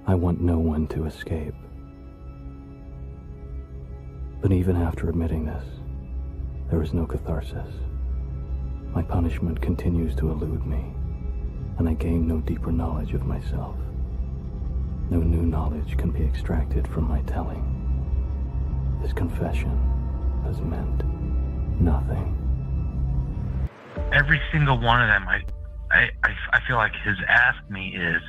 I want no one to escape. But even after admitting this, there is no catharsis. My punishment continues to elude me, and I gain no deeper knowledge of myself. No new knowledge can be extracted from my telling. This confession has meant nothing. Every single one of them, I feel like has asked me is,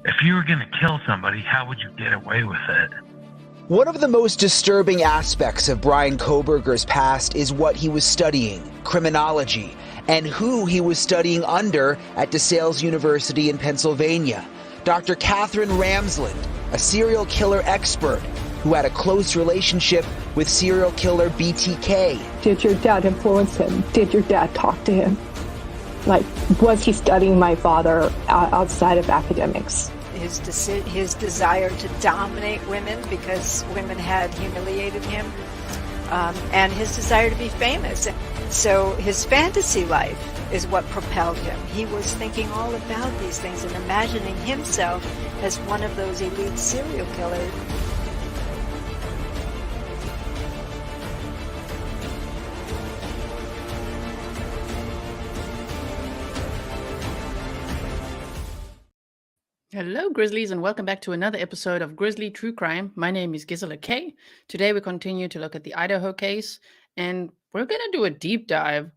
if you were going to kill somebody, how would you get away with it? One of the most disturbing aspects of Bryan Kohberger's past is what he was studying, criminology, and who he was studying under at DeSales University in Pennsylvania. Dr. Catherine Ramsland, a serial killer expert who had a close relationship with serial killer BTK. Did your dad influence him? Did your dad talk to him? Like, was he studying my father outside of academics? His desire to dominate women because women had humiliated him, and his desire to be famous. So his fantasy life is what propelled him. He was thinking all about these things and imagining himself as one of those elite serial killers. Hello, Grizzlies, and welcome back to another episode of Grizzly True Crime. My name is Grizzly K. Today we continue to look at the Idaho case, and we're going to do a deep dive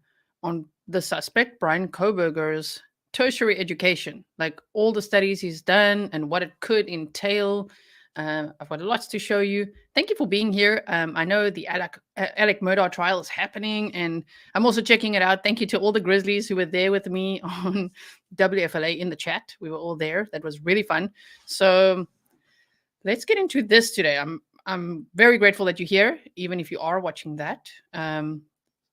on the suspect, Bryan Kohberger's tertiary education, like all the studies he's done and what it could entail. I've got lots to show you. Thank you for being here. I know the Alec Murdaugh trial is happening, and I'm also checking it out. Thank you to all the Grizzlies who were there with me on WFLA in the chat. We were all there. That was really fun. So let's get into this today. I'm very grateful that you're here, even if you are watching that.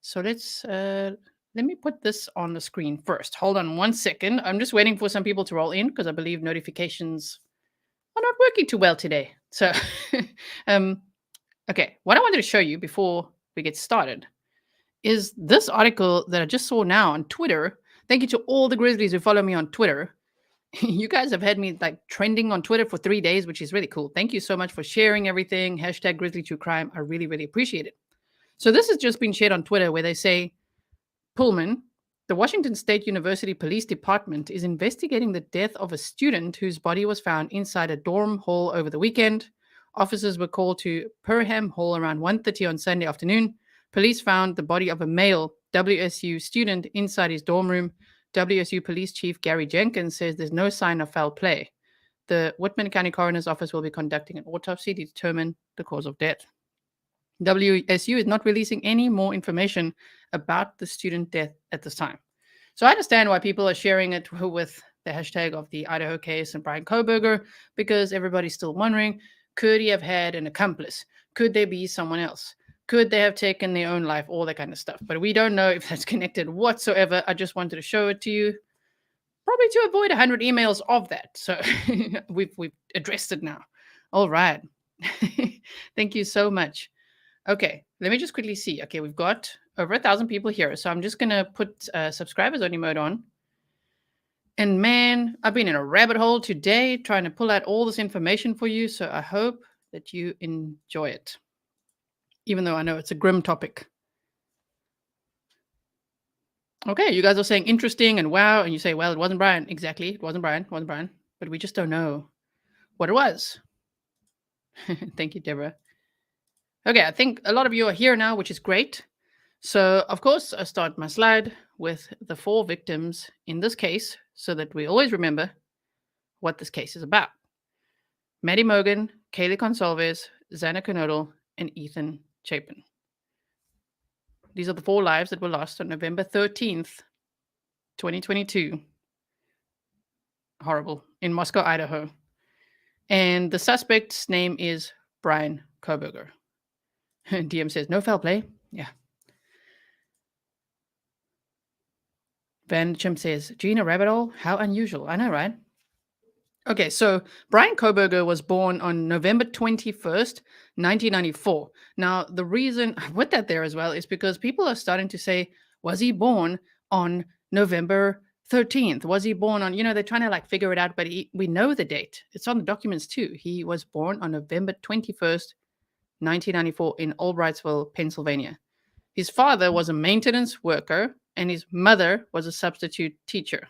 So let me put this on the screen first. Hold on 1 second. I'm just waiting for some people to roll in because I believe notifications are not working too well today. So, okay, what I wanted to show you before we get started is this article that I just saw now on Twitter. Thank you to all the Grizzlies who follow me on Twitter. You guys have had me like trending on Twitter for 3 days, which is really cool. Thank you so much for sharing everything. Hashtag Grizzly True Crime. I really, really appreciate it. So this has just been shared on Twitter where they say, Pullman, the Washington State University Police Department is investigating the death of a student whose body was found inside a dorm hall over the weekend. Officers were called to Perham Hall around 1:30 on Sunday afternoon. Police found the body of a male WSU student inside his dorm room. WSU Police Chief Gary Jenkins says there's no sign of foul play. The Whitman County Coroner's Office will be conducting an autopsy to determine the cause of death. WSU is not releasing any more information about the student death at this time. So I understand why people are sharing it with the hashtag of the Idaho case and Bryan Kohberger, because everybody's still wondering, could he have had an accomplice? Could there be someone else? Could they have taken their own life? All that kind of stuff. But we don't know if that's connected whatsoever. I just wanted to show it to you, probably to avoid 100 emails of that. So we've addressed it now. All right. Thank you so much. Okay, let me just quickly see. Okay, we've got over 1,000 people here. So I'm just going to put subscribers only mode on. And man, I've been in a rabbit hole today trying to pull out all this information for you. So I hope that you enjoy it, even though I know it's a grim topic. Okay, you guys are saying interesting and wow. And you say, well, it wasn't Bryan. Exactly, it wasn't Bryan. It wasn't Bryan. But we just don't know what it was. Thank you, Deborah. Okay, I think a lot of you are here now, which is great. So, of course, I start my slide with the 4 victims in this case so that we always remember what this case is about. Maddie Mogan, Kaylee Consalves, Xana Kernodle, and Ethan Chapin. These are the 4 lives that were lost on November 13th, 2022. Horrible. In Moscow, Idaho. And the suspect's name is Bryan Kohberger. DM says, no foul play. Yeah. Van Chim says, Gina rabbit hole? How unusual. I know, right? Okay, so Bryan Kohberger was born on November 21st, 1994. Now, the reason I put that there as well is because people are starting to say, was he born on November 13th. Was he born on, they're trying to like figure it out, but we know the date. It's on the documents too. He was born on November 21st, 1994 in Albrightsville, Pennsylvania. His father was a maintenance worker and his mother was a substitute teacher.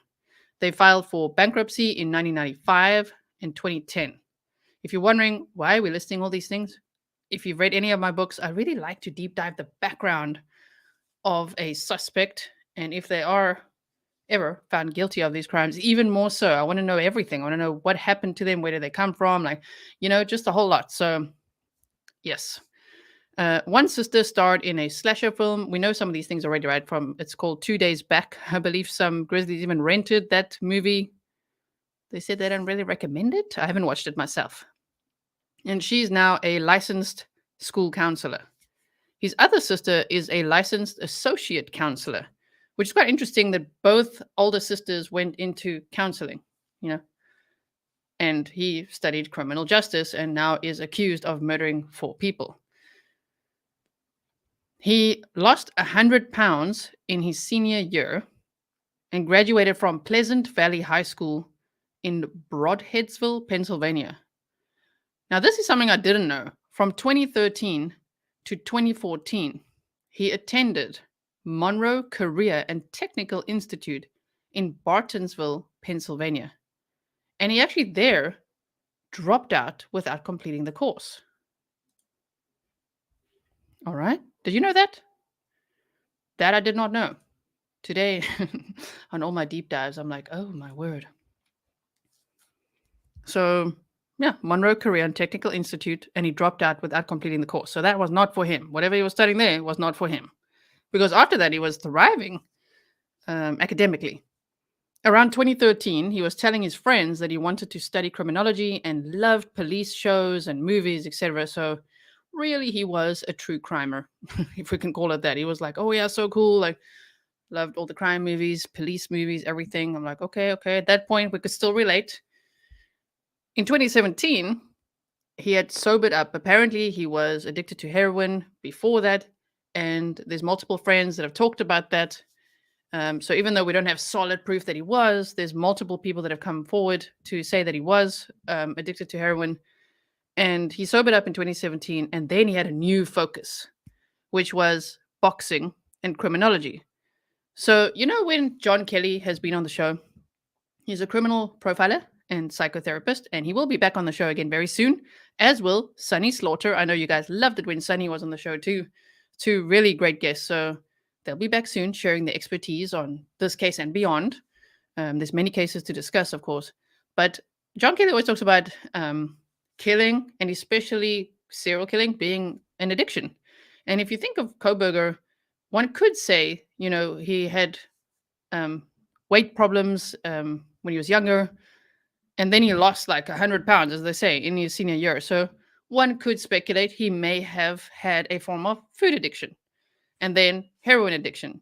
They filed for bankruptcy in 1995 and 2010. If you're wondering why we're listing all these things, if you've read any of my books, I really like to deep dive the background of a suspect, and if they are ever found guilty of these crimes, even more so. I want to know everything. I want to know what happened to them, where did they come from, just a whole lot. So, yes. One sister starred in a slasher film. We know some of these things already, right? It's called 2 Days Back. I believe some Grizzlies even rented that movie. They said they don't really recommend it. I haven't watched it myself. And she's now a licensed school counselor. His other sister is a licensed associate counselor, which is quite interesting that both older sisters went into counseling, and he studied criminal justice and now is accused of murdering 4 people. He lost 100 pounds in his senior year and graduated from Pleasant Valley High School in Broadheadsville, Pennsylvania. Now, this is something I didn't know. From 2013 to 2014, he attended Monroe Career and Technical Institute in Bartonsville, Pennsylvania. And he actually there dropped out without completing the course. All right. Did you know that? That I did not know. Today, on all my deep dives, I'm like, oh my word. So, yeah, Monroe Career and Technical Institute, and he dropped out without completing the course. So that was not for him. Whatever he was studying there was not for him. Because after that, he was thriving academically. Around 2013, he was telling his friends that he wanted to study criminology and loved police shows and movies, etc. So really, he was a true crimer, if we can call it that. He was like, oh yeah, so cool. Like, loved all the crime movies, police movies, everything. I'm like, okay. At that point, we could still relate. In 2017, he had sobered up. Apparently, he was addicted to heroin before that. And there's multiple friends that have talked about that. So even though we don't have solid proof that he was, there's multiple people that have come forward to say that he was addicted to heroin. And he sobered up in 2017. And then he had a new focus, which was boxing and criminology. So, when John Kelly has been on the show, he's a criminal profiler and psychotherapist. And he will be back on the show again very soon, as will Sunny Slaughter. I know you guys loved it when Sunny was on the show too. 2 really great guests. So they'll be back soon sharing their expertise on this case and beyond. There's many cases to discuss, of course. But John Kelly always talks about killing, and especially serial killing, being an addiction. And if you think of Kohberger, one could say, he had weight problems when he was younger. And then he lost like 100 pounds, as they say, in his senior year. So one could speculate he may have had a form of food addiction and then heroin addiction.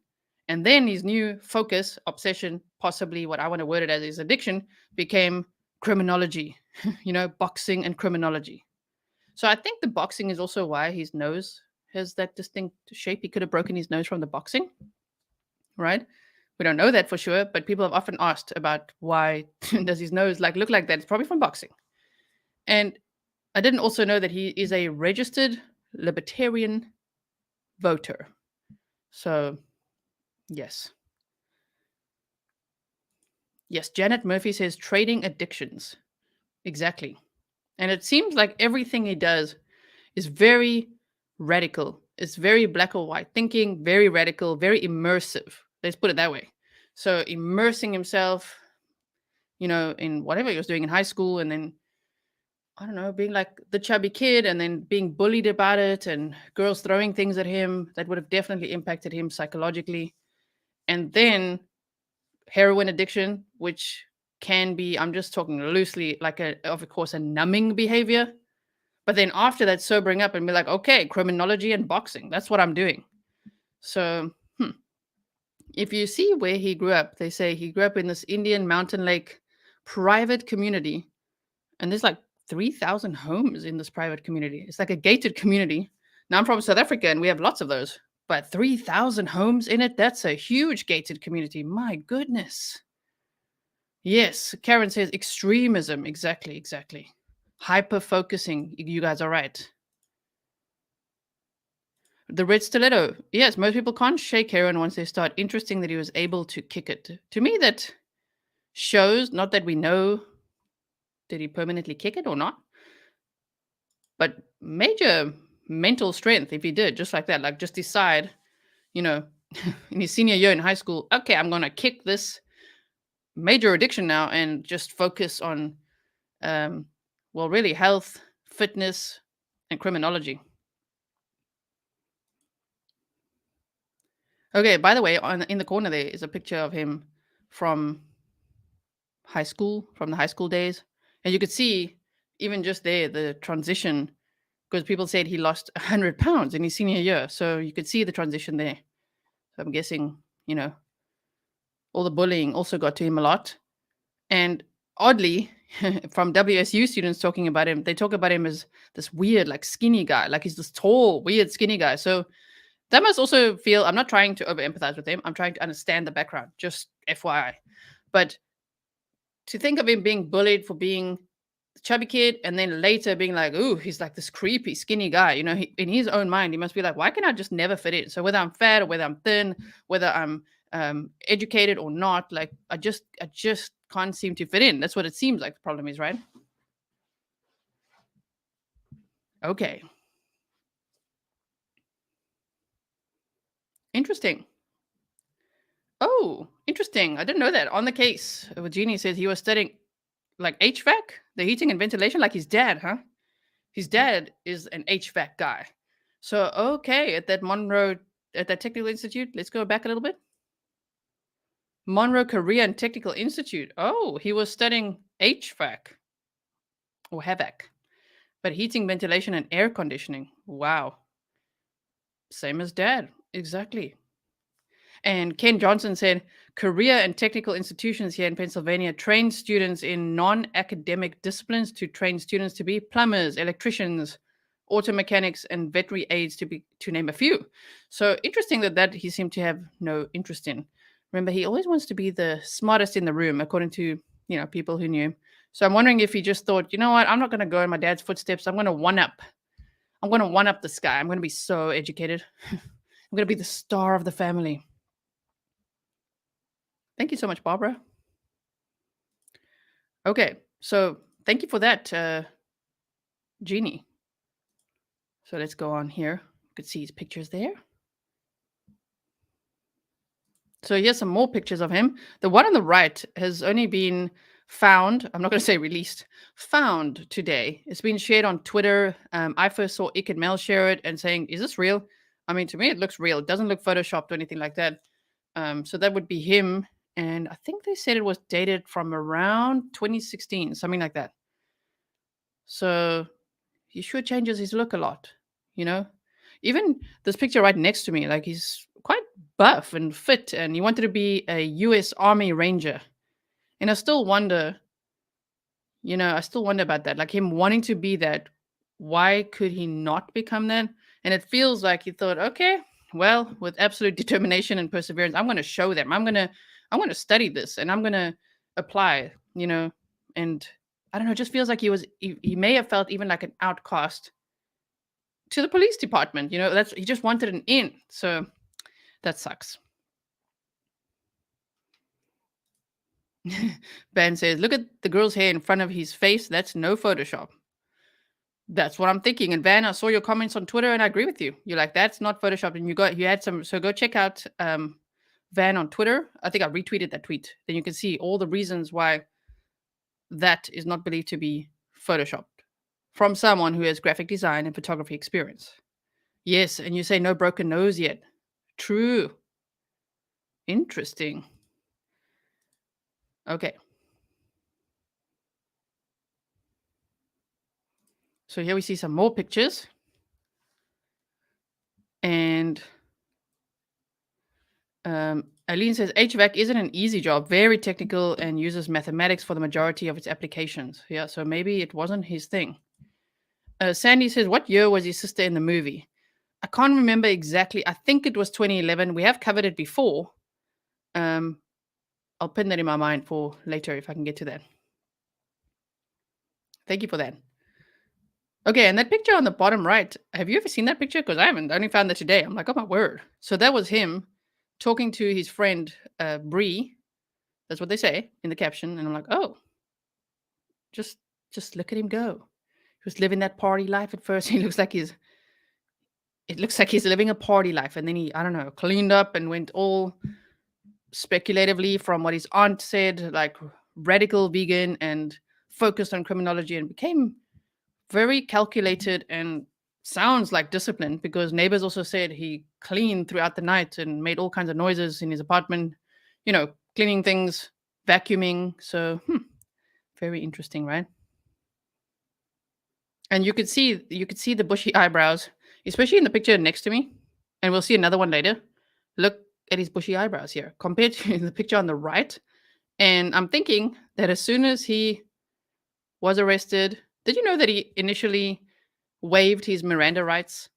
And then his new focus, obsession, possibly what I want to word it as his addiction, became criminology, boxing and criminology. So I think the boxing is also why his nose has that distinct shape. He could have broken his nose from the boxing, right? We don't know that for sure, but people have often asked about why does his nose look like that? It's probably from boxing. And I didn't also know that he is a registered libertarian voter. So, yes. Yes, Janet Murphy says trading addictions. Exactly. And it seems like everything he does is very radical. It's very black or white thinking, very radical, very immersive. Let's put it that way. So immersing himself, in whatever he was doing in high school, and then, I don't know, being like the chubby kid and then being bullied about it and girls throwing things at him, that would have definitely impacted him psychologically. And then heroin addiction, which can be, I'm just talking loosely, of course, a numbing behavior. But then after that, sobering up and be like, okay, criminology and boxing, that's what I'm doing. So, if you see where he grew up, they say he grew up in this Indian Mountain Lake private community. And there's 3,000 homes in this private community. It's like a gated community. Now I'm from South Africa and we have lots of those, but 3,000 homes in it, that's a huge gated community. My goodness. Yes, Karen says extremism. Exactly. Hyper focusing. You guys are right. The red stiletto. Yes, most people can't shake heroin once they start. Interesting that he was able to kick it. To me, that shows, not that we know, did he permanently kick it or not, but major mental strength if he did, just like that. Like, just decide, in his senior year in high school, okay, I'm going to kick this major addiction now and just focus on, really health, fitness, and criminology. Okay, by the way, in the corner there is a picture of him from high school, from the high school days. And you could see even just there, the transition, because people said he lost 100 pounds in his senior year. So you could see the transition there. So I'm guessing, all the bullying also got to him a lot. And oddly, from WSU students talking about him, they talk about him as this weird, like skinny guy, like he's this tall, weird, skinny guy. So that must also feel, I'm not trying to over empathize with him. I'm trying to understand the background, just FYI. But to think of him being bullied for being a chubby kid and then later being like, ooh, he's like this creepy, skinny guy, in his own mind, he must be like, why can I just never fit in? So whether I'm fat or whether I'm thin, whether I'm educated or not, like I just can't seem to fit in. That's what it seems like the problem is, right? Okay. Interesting. Oh, interesting. I didn't know that. On the case, Jeannie says he was studying like HVAC, the heating and ventilation, like his dad, huh? His dad is an HVAC guy. So, okay, at that Monroe, at that technical institute, let's go back a little bit. Monroe Career and Technical Institute. Oh, he was studying HVAC or HVAC, but heating, ventilation, and air conditioning. Wow. Same as dad. Exactly. And Ken Johnson said, career and technical institutions here in Pennsylvania train students in non-academic disciplines to train students to be plumbers, electricians, auto mechanics, and veterinary aides, to name a few. So interesting that he seemed to have no interest in. Remember, he always wants to be the smartest in the room, according to people who knew him. So I'm wondering if he just thought, you know what, I'm not going to go in my dad's footsteps. I'm going to one up this guy. I'm going to be so educated. I'm going to be the star of the family. Thank you so much, Barbara. Okay, so thank you for that, Jeannie. So let's go on here. You could see his pictures there. So here's some more pictures of him. The one on the right has only been found, I'm not going to say released, found today. It's been shared on Twitter. I first saw Ick and Mel share it and saying, is this real? I mean, to me, it looks real. It doesn't look photoshopped or anything like that. So that would be him. And I think they said it was dated from around 2016, something like that. So he sure changes his look a lot, Even this picture right next to me, like he's quite buff and fit, and he wanted to be a U.S. Army Ranger. And I still wonder about that. Like him wanting to be that, why could he not become that? And it feels like he thought, okay, well, with absolute determination and perseverance, I'm going to show them. I'm going to study this and I'm going to apply, and I don't know, it just feels like he may have felt even like an outcast to the police department. He just wanted an in. So that sucks. Ben says, look at the girl's hair in front of his face. That's no Photoshop. That's what I'm thinking. And Van, I saw your comments on Twitter and I agree with you. You're like, that's not Photoshop. And you had some, so go check out Van on Twitter. I think I retweeted that tweet. Then you can see all the reasons why that is not believed to be Photoshopped from someone who has graphic design and photography experience. Yes, and you say no broken nose yet. True. Interesting. Okay. So here we see some more pictures. And Eileen says, HVAC isn't an easy job, very technical and uses mathematics for the majority of its applications. Yeah, so maybe it wasn't his thing. Sandy says, what year was his sister in the movie? I can't remember exactly. I think it was 2011. We have covered it before. I'll pin that in my mind for later if I can get to that. Thank you for that. Okay, and that picture on the bottom right, have you ever seen that picture? Because I haven't. I only found that today. I'm like, oh my word. So that was him talking to his friend Bree. That's what they say in the caption. And I'm like, oh, just look at him go. He was living that party life at first. It looks like he's living a party life. And then he, I don't know, cleaned up and went all speculatively from what his aunt said, like radical vegan and focused on criminology, and became very calculated and sounds like disciplined, because neighbors also said he cleaned throughout the night and made all kinds of noises in his apartment, cleaning things, vacuuming. So very interesting, right? And you could see the bushy eyebrows, especially in the picture next to me, and we'll see another one later. Look at his bushy eyebrows here compared to the picture on the right. And I'm thinking that as soon as he was arrested, did you know that he initially waived his Miranda rights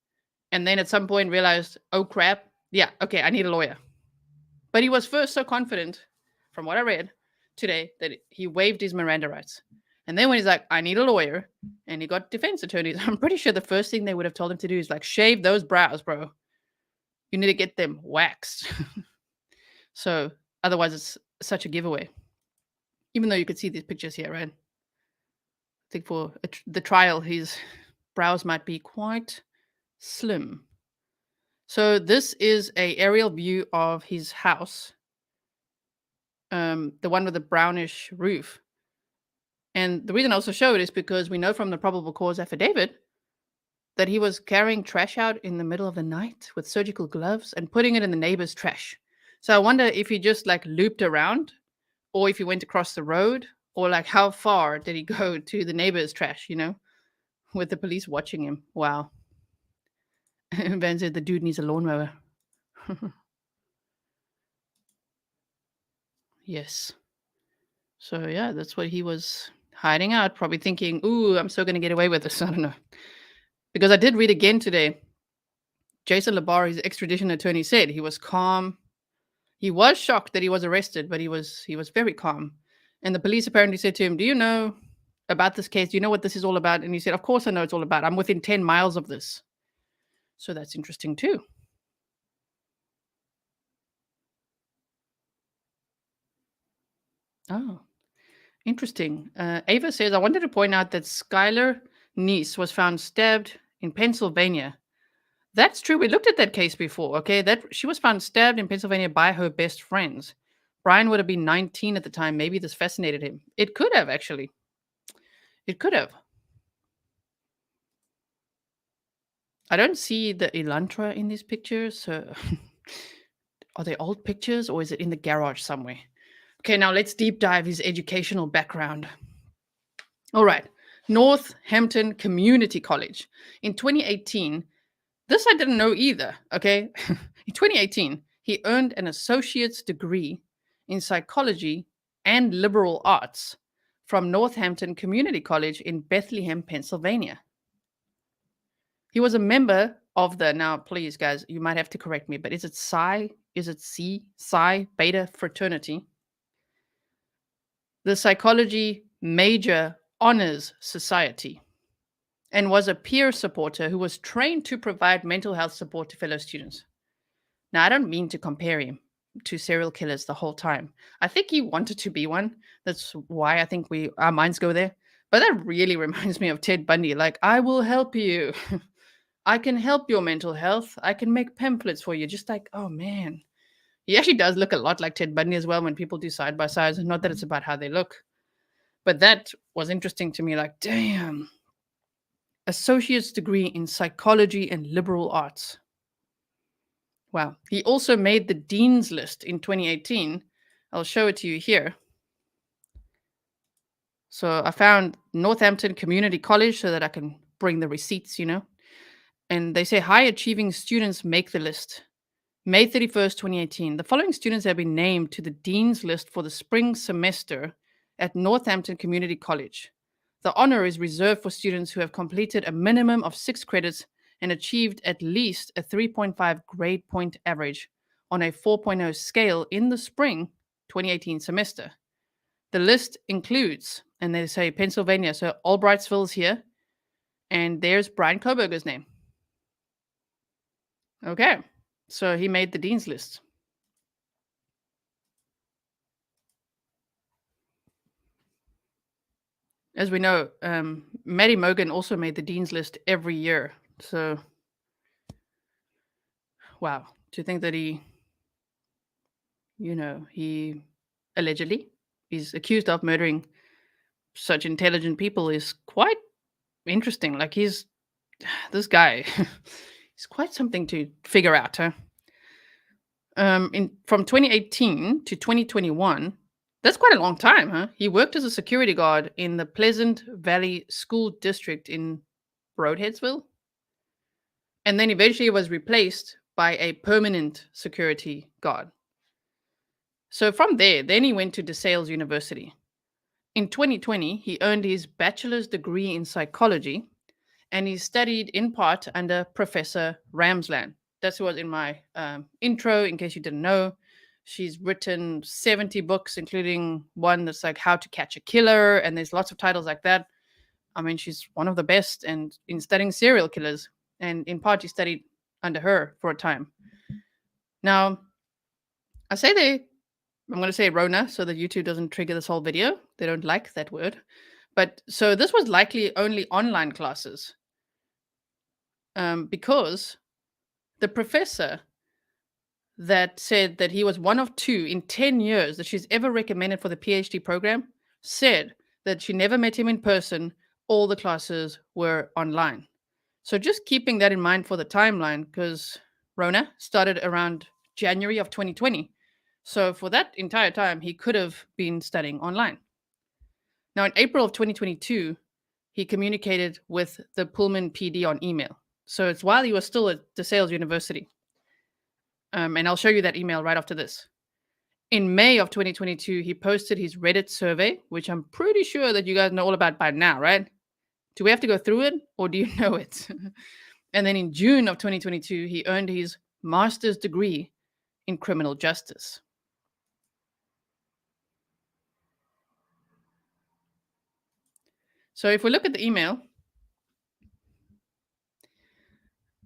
and then at some point realized, oh crap, yeah, okay, I need a lawyer. But he was first so confident, from what I read today, that he waived his Miranda rights. And then when he's like, I need a lawyer, and he got defense attorneys, I'm pretty sure the first thing they would have told him to do is like, shave those brows, bro. You need to get them waxed. So otherwise it's such a giveaway. Even though you could see these pictures here, right? I think for the trial, his brows might be quite slim. So this is a aerial view of his house, the one with the brownish roof. And the reason I also show it is because we know from the probable cause affidavit that he was carrying trash out in the middle of the night with surgical gloves and putting it in the neighbor's trash. So I wonder if he just like looped around, or if he went across the road, or like how far did he go to the neighbor's trash, with the police watching him. Wow. Van said the dude needs a lawnmower. Yes. So yeah, that's what he was hiding out, probably thinking, ooh, I'm still going to get away with this. I don't know. Because I did read again today, Jason Labar, his extradition attorney, said he was calm. He was shocked that he was arrested, but he was very calm. And the police apparently said to him, do you know about this case? Do you know what this is all about? And he said, of course I know it's all about. I'm within 10 miles of this. So that's interesting too. Oh, interesting. Ava says, I wanted to point out that Skylar Niece was found stabbed in Pennsylvania. That's true. We looked at that case before, okay? That she was found stabbed in Pennsylvania by her best friends. Bryan would have been 19 at the time. Maybe this fascinated him. It could have, actually. It could have. I don't see the Elantra in these pictures. So are they old pictures, or is it in the garage somewhere? Okay, now let's deep dive his educational background. All right. Northampton Community College. In 2018, this I didn't know either, okay? In 2018, he earned an associate's degree in psychology and liberal arts from Northampton Community College in Bethlehem, Pennsylvania. He was a member of the, now please guys, you might have to correct me, but is it Psi Beta fraternity? The Psychology Major Honors Society, and was a peer supporter who was trained to provide mental health support to fellow students. Now, I don't mean to compare him to serial killers the whole time. I think he wanted to be one. That's why I think our minds go there. But that really reminds me of Ted Bundy. Like, I will help you. I can help your mental health. I can make pamphlets for you. Just like, oh man. He actually does look a lot like Ted Bundy as well when people do side-by-sides. Not that it's about how they look. But that was interesting to me. Like, damn. Associate's degree in psychology and liberal arts. Wow. He also made the Dean's List in 2018. I'll show it to you here. So I found Northampton Community College so that I can bring the receipts, And they say high achieving students make the list. May 31st, 2018. The following students have been named to the Dean's List for the spring semester at Northampton Community College. The honor is reserved for students who have completed a minimum of 6 credits and achieved at least a 3.5 grade point average on a 4.0 scale in the spring 2018 semester. The list includes, and they say Pennsylvania, so Albrightsville's here, and there's Bryan Kohberger's name. Okay, so he made the dean's list. As we know, Maddie Mogan also made the dean's list every year. So, wow, to think that he allegedly is accused of murdering such intelligent people is quite interesting. Like, this guy, he's quite something to figure out, huh? From 2018 to 2021, that's quite a long time, huh? He worked as a security guard in the Pleasant Valley School District in Broadheadsville, and then eventually was replaced by a permanent security guard. So from there, then he went to DeSales University. In 2020, he earned his bachelor's degree in psychology, and he studied in part under Professor Ramsland. That's who was in my intro, in case you didn't know. She's written 70 books, including one that's like How to Catch a Killer, and there's lots of titles like that. I mean, she's one of the best and in studying serial killers, and in part, he studied under her for a time. Now, I say I'm going to say Rona so that YouTube doesn't trigger this whole video. They don't like that word. But so this was likely only online classes because the professor that said that he was one of 2 in 10 years that she's ever recommended for the PhD program said that she never met him in person. All the classes were online. So just keeping that in mind for the timeline, because Rona started around January of 2020. So for that entire time, he could have been studying online. Now, in April of 2022, he communicated with the Pullman PD on email. So it's while he was still at DeSales University. And I'll show you that email right after this. In May of 2022, he posted his Reddit survey, which I'm pretty sure that you guys know all about by now, right? Do we have to go through it, or do you know it? And then in June of 2022, he earned his master's degree in criminal justice. So if we look at the email,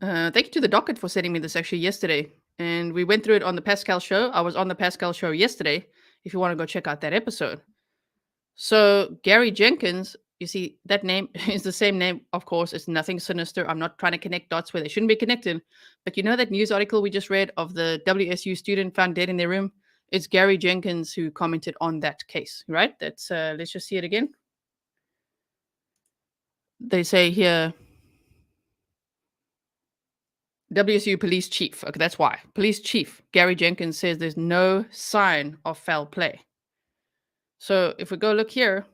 thank you to the docket for sending me this actually yesterday. And we went through it on the Pascal show. I was on the Pascal show yesterday, if you want to go check out that episode. So Gary Jenkins, you see, that name is the same name, of course. It's nothing sinister. I'm not trying to connect dots where they shouldn't be connected. But you know that news article we just read of the WSU student found dead in their room? It's Gary Jenkins who commented on that case, right? That's let's just see it again. They say here, WSU police chief. Okay, that's why. Police chief Gary Jenkins says there's no sign of foul play. So if we go look here,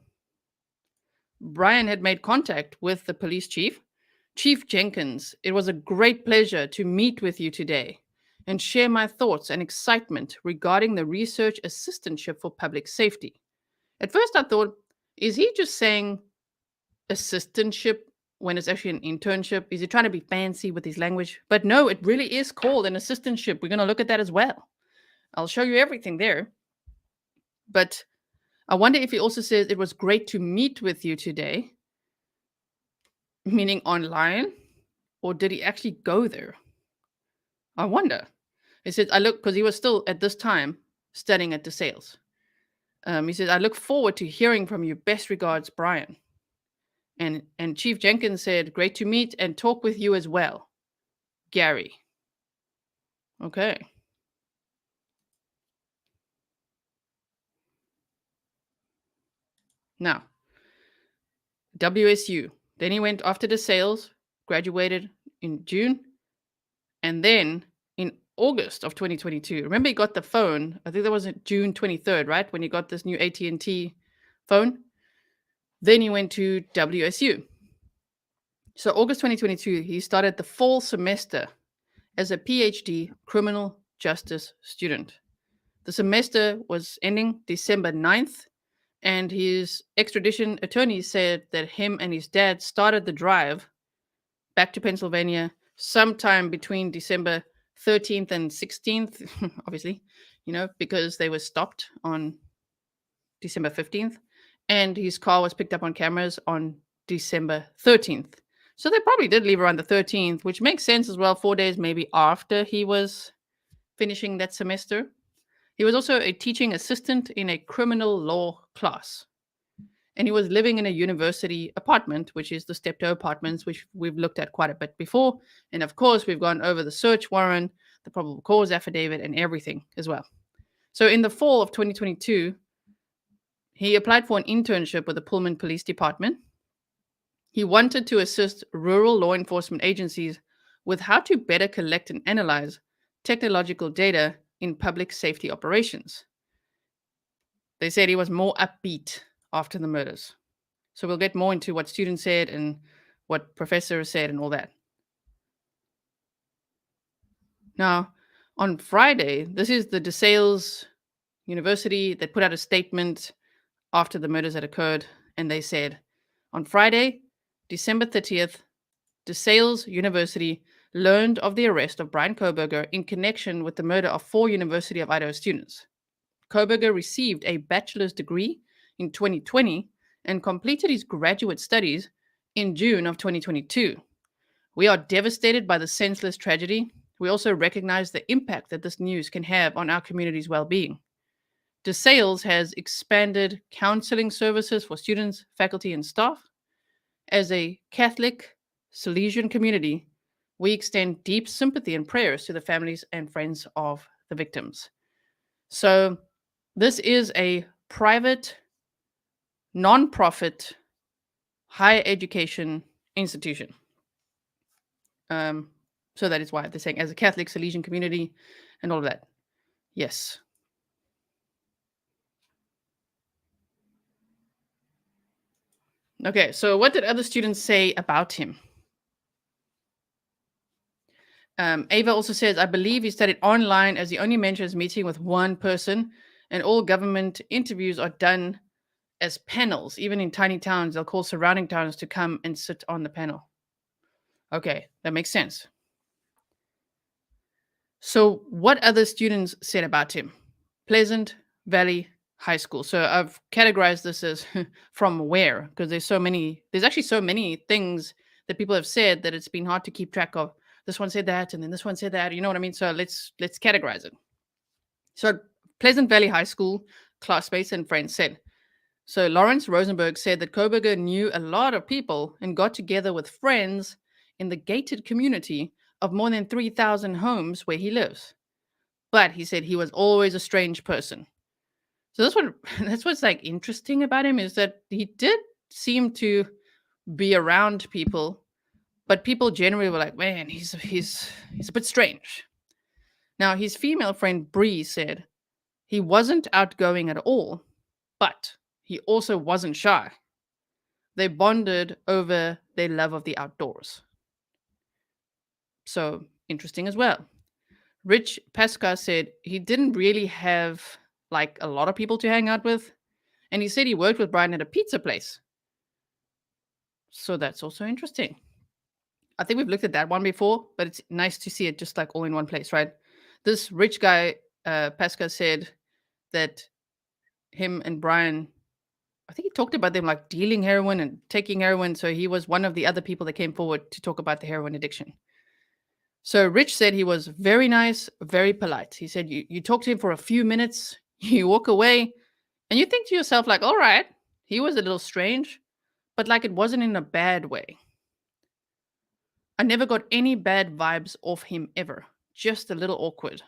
Bryan had made contact with the police chief. Chief Jenkins, it was a great pleasure to meet with you today and share my thoughts and excitement regarding the research assistantship for public safety. At first I thought, is he just saying assistantship when it's actually an internship? Is he trying to be fancy with his language? But no, it really is called an assistantship. We're going to look at that as well. I'll show you everything there. But I wonder if he also says it was great to meet with you today, meaning online, or did he actually go there? I wonder. He said, because he was still at this time studying at DeSales. He says, I look forward to hearing from you. Best regards, Bryan. And Chief Jenkins said, great to meet and talk with you as well, Gary. Okay. Now, WSU. Then he went after DeSales, graduated in June, and then in August of 2022. Remember, he got the phone. I think that was June 23rd, right? When he got this new AT&T phone. Then he went to WSU. So August 2022, he started the fall semester as a PhD criminal justice student. The semester was ending December 9th, and his extradition attorney said that him and his dad started the drive back to Pennsylvania sometime between December 13th and 16th, obviously, because they were stopped on December 15th, and his car was picked up on cameras on December 13th. So they probably did leave around the 13th, which makes sense as well, 4 days maybe after he was finishing that semester. He was also a teaching assistant in a criminal law class. And he was living in a university apartment, which is the Steptoe apartments, which we've looked at quite a bit before. And of course, we've gone over the search warrant, the probable cause affidavit, and everything as well. So in the fall of 2022, he applied for an internship with the Pullman Police Department. He wanted to assist rural law enforcement agencies with how to better collect and analyze technological data in public safety operations. They said he was more upbeat after the murders. So we'll get more into what students said and what professors said and all that. Now, on Friday, this is the DeSales University that put out a statement after the murders had occurred, and they said, on Friday, December 30th, DeSales University learned of the arrest of Bryan Kohberger in connection with the murder of 4 University of Idaho students. Kohberger received a bachelor's degree in 2020 and completed his graduate studies in June of 2022. We are devastated by the senseless tragedy. We also recognize the impact that this news can have on our community's well-being. DeSales has expanded counseling services for students, faculty, and staff. As a Catholic Salesian community, we extend deep sympathy and prayers to the families and friends of the victims. So this is a private, non-profit, higher education institution. So that is why they're saying as a Catholic Salesian community and all of that. Yes. Okay, so what did other students say about him? Ava also says, I believe he studied online as he only mentions meeting with one person, and all government interviews are done as panels. Even in tiny towns, they'll call surrounding towns to come and sit on the panel. Okay, that makes sense. So what other students said about him? Pleasant Valley High School. So I've categorized this as from where, because there's actually so many things that people have said that it's been hard to keep track of. This one said that, and then this one said that, you know what I mean? So let's categorize it. So Pleasant Valley High School classmates and friends said, so Lawrence Rosenberg said that Kohberger knew a lot of people and got together with friends in the gated community of more than 3,000 homes where he lives. But he said he was always a strange person. So that's what's like interesting about him, is that he did seem to be around people, but people generally were like, man, he's a bit strange. Now, his female friend Bree said he wasn't outgoing at all, but he also wasn't shy. They bonded over their love of the outdoors. So interesting as well. Rich Pasca said he didn't really have like a lot of people to hang out with. And he said he worked with Bryan at a pizza place. So that's also interesting. I think we've looked at that one before, but it's nice to see it just like all in one place, right? This rich guy, Pasca, said that him and Bryan, I think he talked about them like dealing heroin and taking heroin. So he was one of the other people that came forward to talk about the heroin addiction. So Rich said he was very nice, very polite. He said you talk to him for a few minutes, you walk away, and you think to yourself like, all right, he was a little strange, but like it wasn't in a bad way. I never got any bad vibes off him ever, just a little awkward.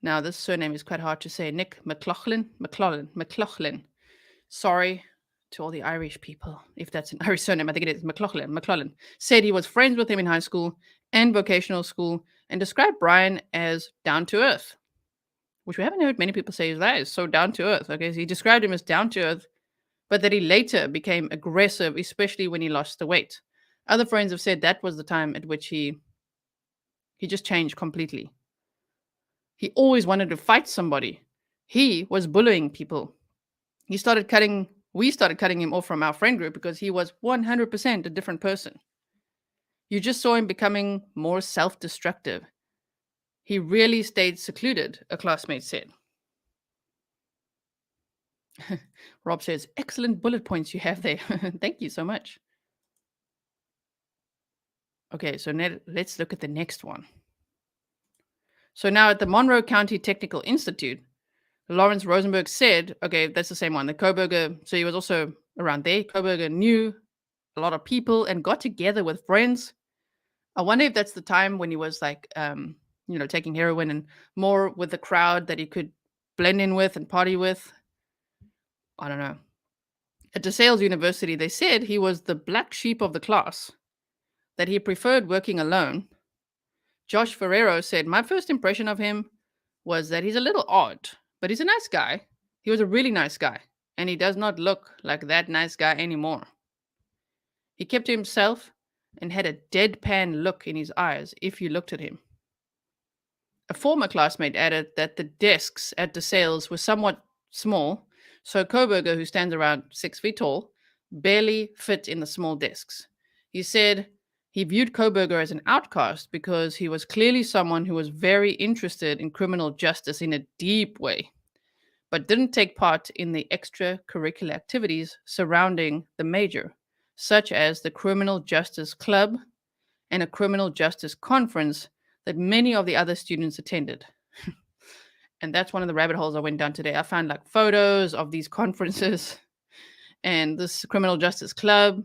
Now, this surname is quite hard to say. Nick McLaughlin. Sorry to all the Irish people, if that's an Irish surname. I think it is McLaughlin. Said he was friends with him in high school and vocational school and described Bryan as down to earth, which we haven't heard many people say that is so down to earth. Okay, so he described him as down to earth, but that he later became aggressive, especially when he lost the weight. Other friends have said that was the time at which he just changed completely. He always wanted to fight somebody. He was bullying people. We started cutting him off from our friend group because he was 100% a different person. You just saw him becoming more self-destructive. He really stayed secluded, a classmate said. Rob says, excellent bullet points you have there. Thank you so much. Okay, so let's look at the next one. So now at the Monroe County Technical Institute, Lawrence Rosenberg said, okay, that's the same one, the Kohberger, so he was also around there. Kohberger knew a lot of people and got together with friends. I wonder if that's the time when he was like, taking heroin and more with the crowd that he could blend in with and party with. I don't know. At DeSales University, they said he was the black sheep of the class, that he preferred working alone. Josh Ferrero said, my first impression of him was that he's a little odd, but he's a nice guy. He was a really nice guy, and he does not look like that nice guy anymore. He kept to himself and had a deadpan look in his eyes if you looked at him. A former classmate added that the desks at DeSales were somewhat small, so Kohberger, who stands around 6 feet tall, barely fit in the small desks. He said he viewed Kohberger as an outcast because he was clearly someone who was very interested in criminal justice in a deep way, but didn't take part in the extracurricular activities surrounding the major, such as the Criminal Justice Club and a criminal justice conference that many of the other students attended. And that's one of the rabbit holes I went down today. I found like photos of these conferences and this criminal justice club.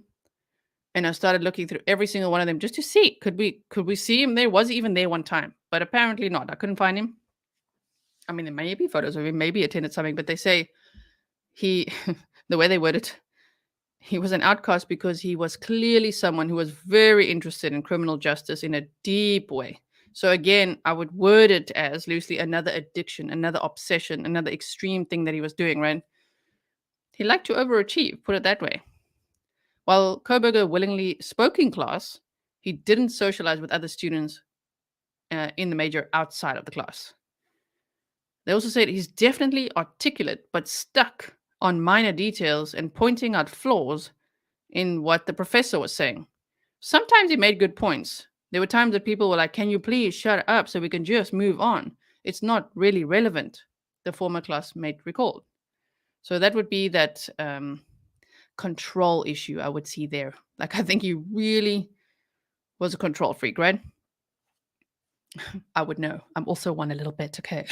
And I started looking through every single one of them just to see, could we see him there? Was he even there one time? But apparently not. I couldn't find him. I mean, there may be photos of him, maybe attended something, but they say he, the way they word it, he was an outcast because he was clearly someone who was very interested in criminal justice in a deep way. So again, I would word it as loosely another addiction, another obsession, another extreme thing that he was doing, right? He liked to overachieve, put it that way. While Kohberger willingly spoke in class, he didn't socialize with other students in the major outside of the class. They also said he's definitely articulate, but stuck on minor details and pointing out flaws in what the professor was saying. Sometimes he made good points. There were times that people were like, can you please shut up so we can just move on? It's not really relevant, the former classmate recalled. So that would be that control issue I would see there. Like, I think he really was a control freak, right? I would know. I'm also one a little bit, okay?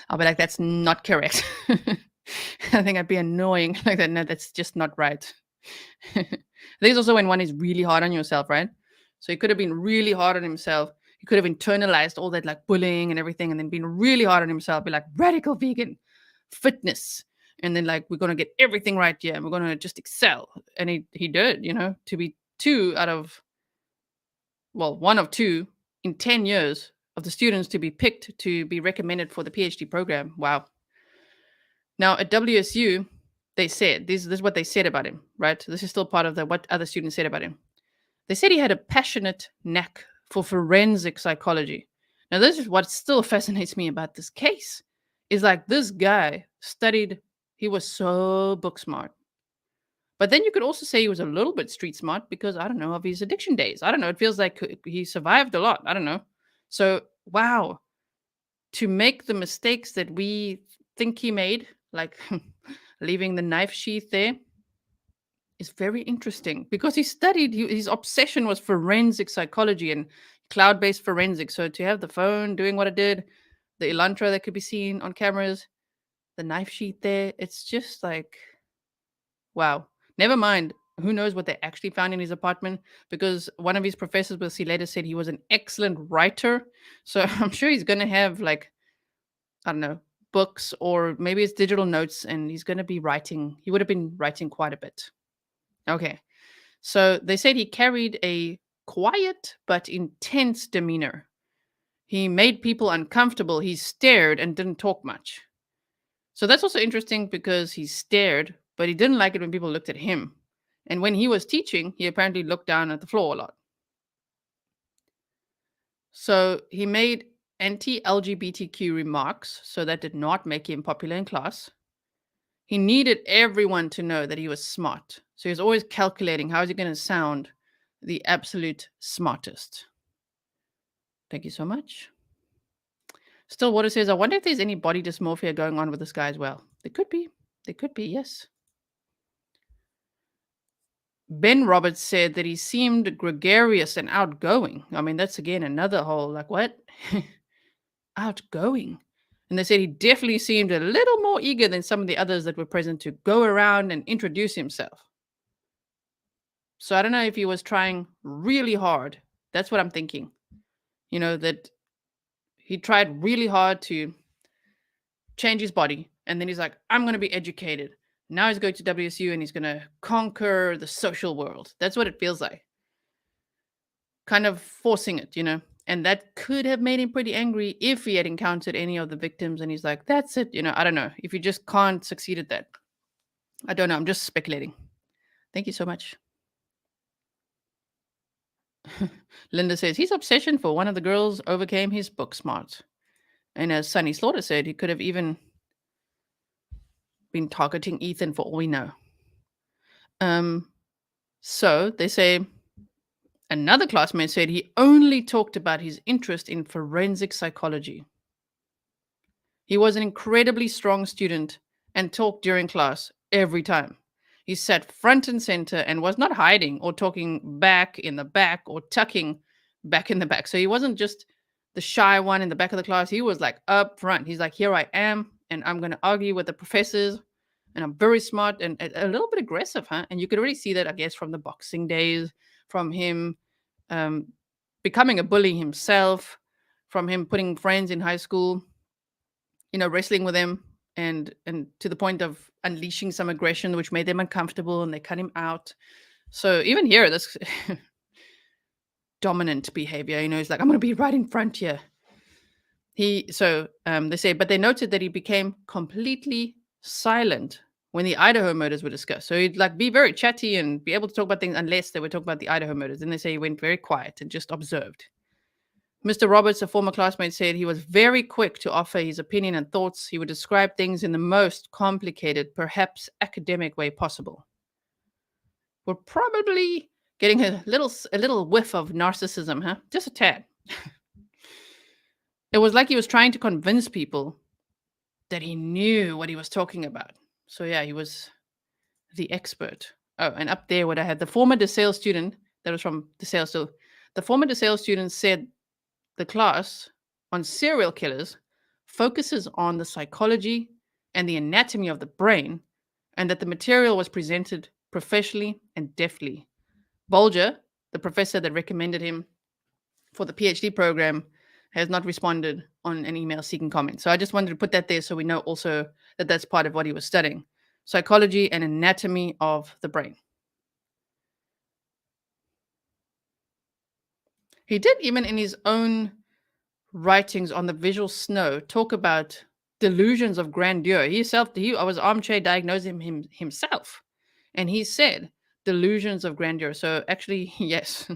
I'll be like, that's not correct. I think I'd be annoying like that. No, that's just not right. I think it's also when one is really hard on yourself, right? So he could have been really hard on himself. He could have internalized all that like bullying and everything and then been really hard on himself, be like radical vegan, fitness. And then like, we're going to get everything right here and we're going to just excel. And he did, to be one of two in 10 years of the students to be picked to be recommended for the PhD program. Wow. Now at WSU, they said, this is what they said about him, right? This is still part of what other students said about him. They said he had a passionate knack for forensic psychology. Now, this is what still fascinates me about this case, is like this guy studied, he was so book smart. But then you could also say he was a little bit street smart because, I don't know, of his addiction days. I don't know. It feels like he survived a lot. I don't know. So, wow. To make the mistakes that we think he made, like leaving the knife sheath there, is very interesting because he studied, his obsession was forensic psychology and cloud-based forensics. So to have the phone doing what it did, the Elantra that could be seen on cameras, the knife sheath there, it's just like, wow. Never mind, who knows what they actually found in his apartment, because one of his professors, we'll see later, said he was an excellent writer. So I'm sure he's going to have like, I don't know, books or maybe it's digital notes and he's going to be writing. He would have been writing quite a bit. Okay, so they said he carried a quiet but intense demeanor. He made people uncomfortable. He stared and didn't talk much. So that's also interesting because he stared, but he didn't like it when people looked at him. And when he was teaching, he apparently looked down at the floor a lot. So he made anti-LGBTQ remarks, so that did not make him popular in class. He needed everyone to know that he was smart. So he was always calculating how is he going to sound the absolute smartest. Thank you so much. Stillwater says, I wonder if there's any body dysmorphia going on with this guy as well. There could be. There could be, yes. Ben Roberts said that he seemed gregarious and outgoing. I mean, that's again another whole, like, what? Outgoing. And they said he definitely seemed a little more eager than some of the others that were present to go around and introduce himself. So I don't know if he was trying really hard. That's what I'm thinking. You know, that he tried really hard to change his body. And then he's like, I'm going to be educated. Now he's going to WSU and he's going to conquer the social world. That's what it feels like. Kind of forcing it, you know. And that could have made him pretty angry if he had encountered any of the victims and he's like, that's it. You know, I don't know. If you just can't succeed at that. I don't know. I'm just speculating. Thank you so much. Linda says his obsession for one of the girls overcame his book smart. And as Sunny Slaughter said, he could have even been targeting Ethan for all we know. So they say another classmate said he only talked about his interest in forensic psychology. He was an incredibly strong student and talked during class every time. He sat front and center and was not hiding or talking back in the back or tucking back in the back. So he wasn't just the shy one in the back of the class. He was like up front. He's like, here I am, and I'm going to argue with the professors, and I'm very smart and a little bit aggressive, huh? And you could already see that, I guess, from the boxing days, from him becoming a bully himself, from him putting friends in high school, you know, wrestling with him, and to the point of unleashing some aggression, which made them uncomfortable, and they cut him out. So even here, this dominant behavior, you know, he's like, I'm going to be right in front here. They say, but they noted that he became completely silent when the Idaho murders were discussed. So he'd like be very chatty and be able to talk about things unless they were talking about the Idaho murders. And they say he went very quiet and just observed. Mr. Roberts, a former classmate, said he was very quick to offer his opinion and thoughts. He would describe things in the most complicated, perhaps academic way possible. We're probably getting a little whiff of narcissism, huh? Just a tad. It was like he was trying to convince people that he knew what he was talking about. So yeah, he was the expert. Oh, and up there what I had, the former DeSales student, that was from DeSales. So the former DeSales student said the class on serial killers focuses on the psychology and the anatomy of the brain, and that the material was presented professionally and deftly. Bolger, the professor that recommended him for the PhD program, has not responded on an email seeking comment. So I just wanted to put that there so we know also that that's part of what he was studying. Psychology and anatomy of the brain. He did, even in his own writings on the visual snow, talk about delusions of grandeur. I was armchair diagnosing him himself. And he said delusions of grandeur. So actually, yes,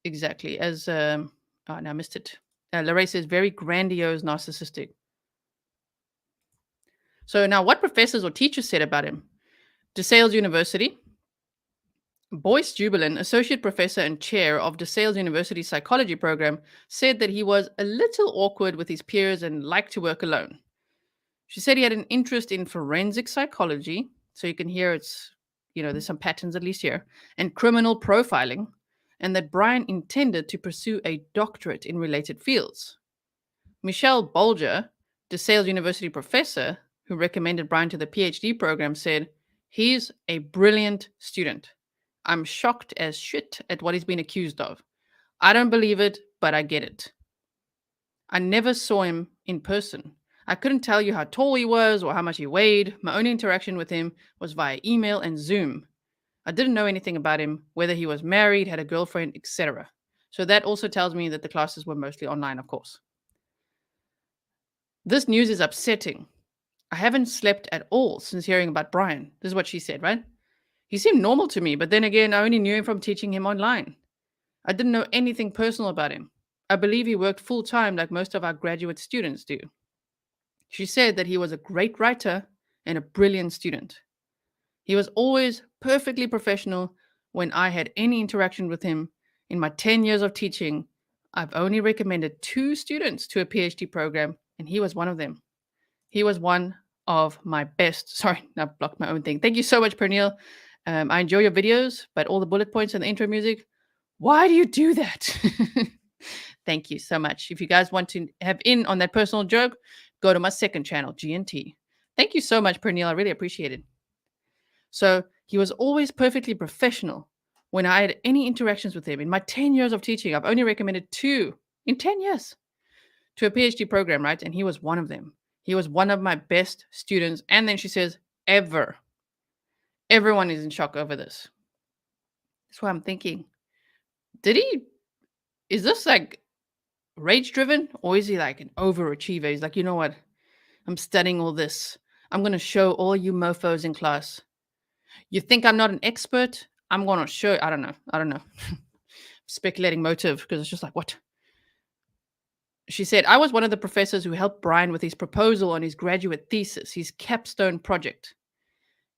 exactly. As, now I missed it. Larray says very grandiose, narcissistic. So now what professors or teachers said about him? DeSales University. Boyce Jubilin, associate professor and chair of DeSales University psychology program, said that he was a little awkward with his peers and liked to work alone. She said he had an interest in forensic psychology, so you can hear it's, you know, there's some patterns at least here, and criminal profiling, and that Bryan intended to pursue a doctorate in related fields. Michelle Bolger, DeSales University professor, who recommended Bryan to the PhD program, said, he's a brilliant student. I'm shocked as shit at what he's been accused of. I don't believe it, but I get it. I never saw him in person. I couldn't tell you how tall he was or how much he weighed. My only interaction with him was via email and Zoom. I didn't know anything about him, whether he was married, had a girlfriend, etc. So that also tells me that the classes were mostly online, of course. This news is upsetting. I haven't slept at all since hearing about Bryan. This is what she said, right? He seemed normal to me, but then again, I only knew him from teaching him online. I didn't know anything personal about him. I believe he worked full-time like most of our graduate students do. She said that he was a great writer and a brilliant student. He was always perfectly professional when I had any interaction with him. In my 10 years of teaching, I've only recommended 2 students to a PhD program, and he was one of them. He was one of my best. Sorry, I blocked my own thing. Thank you so much, Pernille. I enjoy your videos, but all the bullet points and the intro music, why do you do that? Thank you so much. If you guys want to have in on that personal joke, go to my second channel, G&T. Thank you so much, Pernille. I really appreciate it. So he was always perfectly professional. When I had any interactions with him in my 10 years of teaching, I've only recommended 2 in 10 years to a PhD program, right? And he was one of them. He was one of my best students. And then she says, ever. Everyone is in shock over this. That's why I'm thinking, is this like rage driven, or is he like an overachiever? He's like, you know what? I'm studying all this. I'm going to show all you mofos in class. You think I'm not an expert? I'm going to show. I don't know. Speculating motive, because it's just like, what? She said, I was one of the professors who helped Bryan with his proposal on his graduate thesis, his capstone project.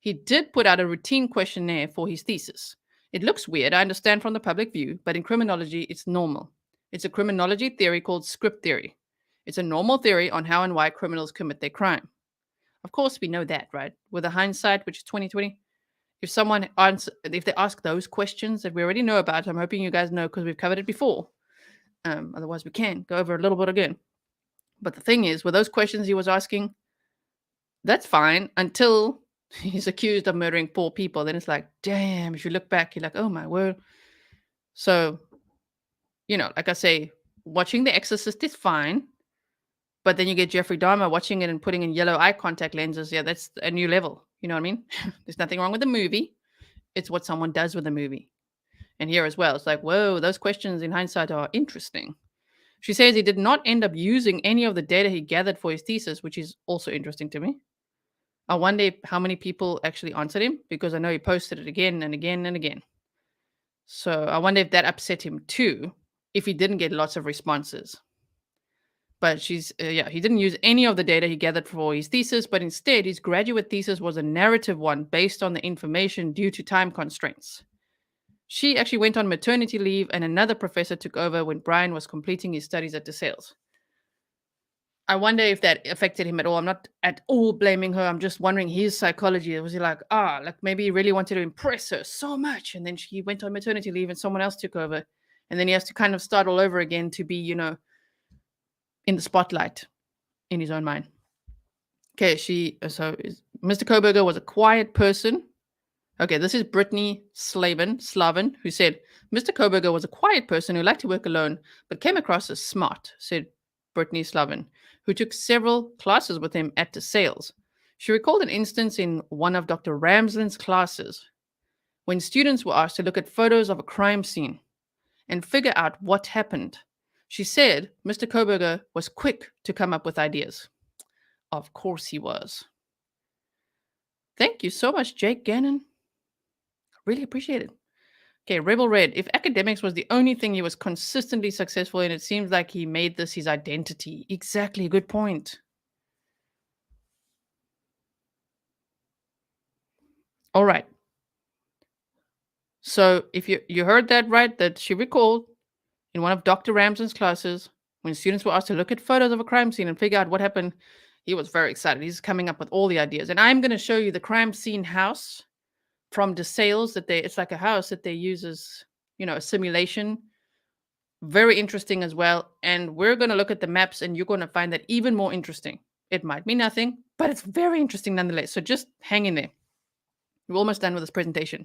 He did put out a routine questionnaire for his thesis. It looks weird, I understand from the public view, but in criminology, it's normal. It's a criminology theory called script theory. It's a normal theory on how and why criminals commit their crime. Of course, we know that, right? With a hindsight, which is 2020, if they ask those questions that we already know about, I'm hoping you guys know because we've covered it before. Otherwise, we can go over a little bit again. But the thing is, with those questions he was asking, that's fine until he's accused of murdering 4 people. Then it's like, damn, if you look back, you're like, oh my word. So, like I say, watching The Exorcist is fine. But then you get Jeffrey Dahmer watching it and putting in yellow eye contact lenses. Yeah, that's a new level. You know what I mean? There's nothing wrong with the movie. It's what someone does with the movie. And here as well, it's like, whoa, those questions in hindsight are interesting. She says he did not end up using any of the data he gathered for his thesis, which is also interesting to me. I wonder how many people actually answered him, because I know he posted it again and again and again. So I wonder if that upset him too, if he didn't get lots of responses. But he didn't use any of the data he gathered for his thesis, but instead his graduate thesis was a narrative one based on the information due to time constraints. She actually went on maternity leave, and another professor took over when Bryan was completing his studies at DeSales. I wonder if that affected him at all. I'm not at all blaming her. I'm just wondering his psychology. Was he like maybe he really wanted to impress her so much, and then she went on maternity leave and someone else took over, and then he has to kind of start all over again to be, in the spotlight in his own mind. Okay, Mr. Kohberger was a quiet person. Okay, this is Brittany Slavin, who said, Mr. Kohberger was a quiet person who liked to work alone, but came across as smart, said Brittany Slavin, who took several classes with him at DeSales. She recalled an instance in one of Dr. Ramsland's classes when students were asked to look at photos of a crime scene and figure out what happened. She said Mr. Kohberger was quick to come up with ideas. Of course he was. Thank you so much, Jake Gannon. Really appreciate it. Okay, Rebel Red. If academics was the only thing he was consistently successful in, it seems like he made this his identity. Exactly, good point. All right. So if you heard that right, that she recalled in one of Dr. Ramsden's classes, when students were asked to look at photos of a crime scene and figure out what happened, he was very excited. He's coming up with all the ideas. And I'm going to show you the crime scene house from DeSales. It's like a house that they use as, a simulation. Very interesting as well. And we're going to look at the maps, and you're going to find that even more interesting. It might be nothing, but it's very interesting nonetheless. So just hang in there. We're almost done with this presentation.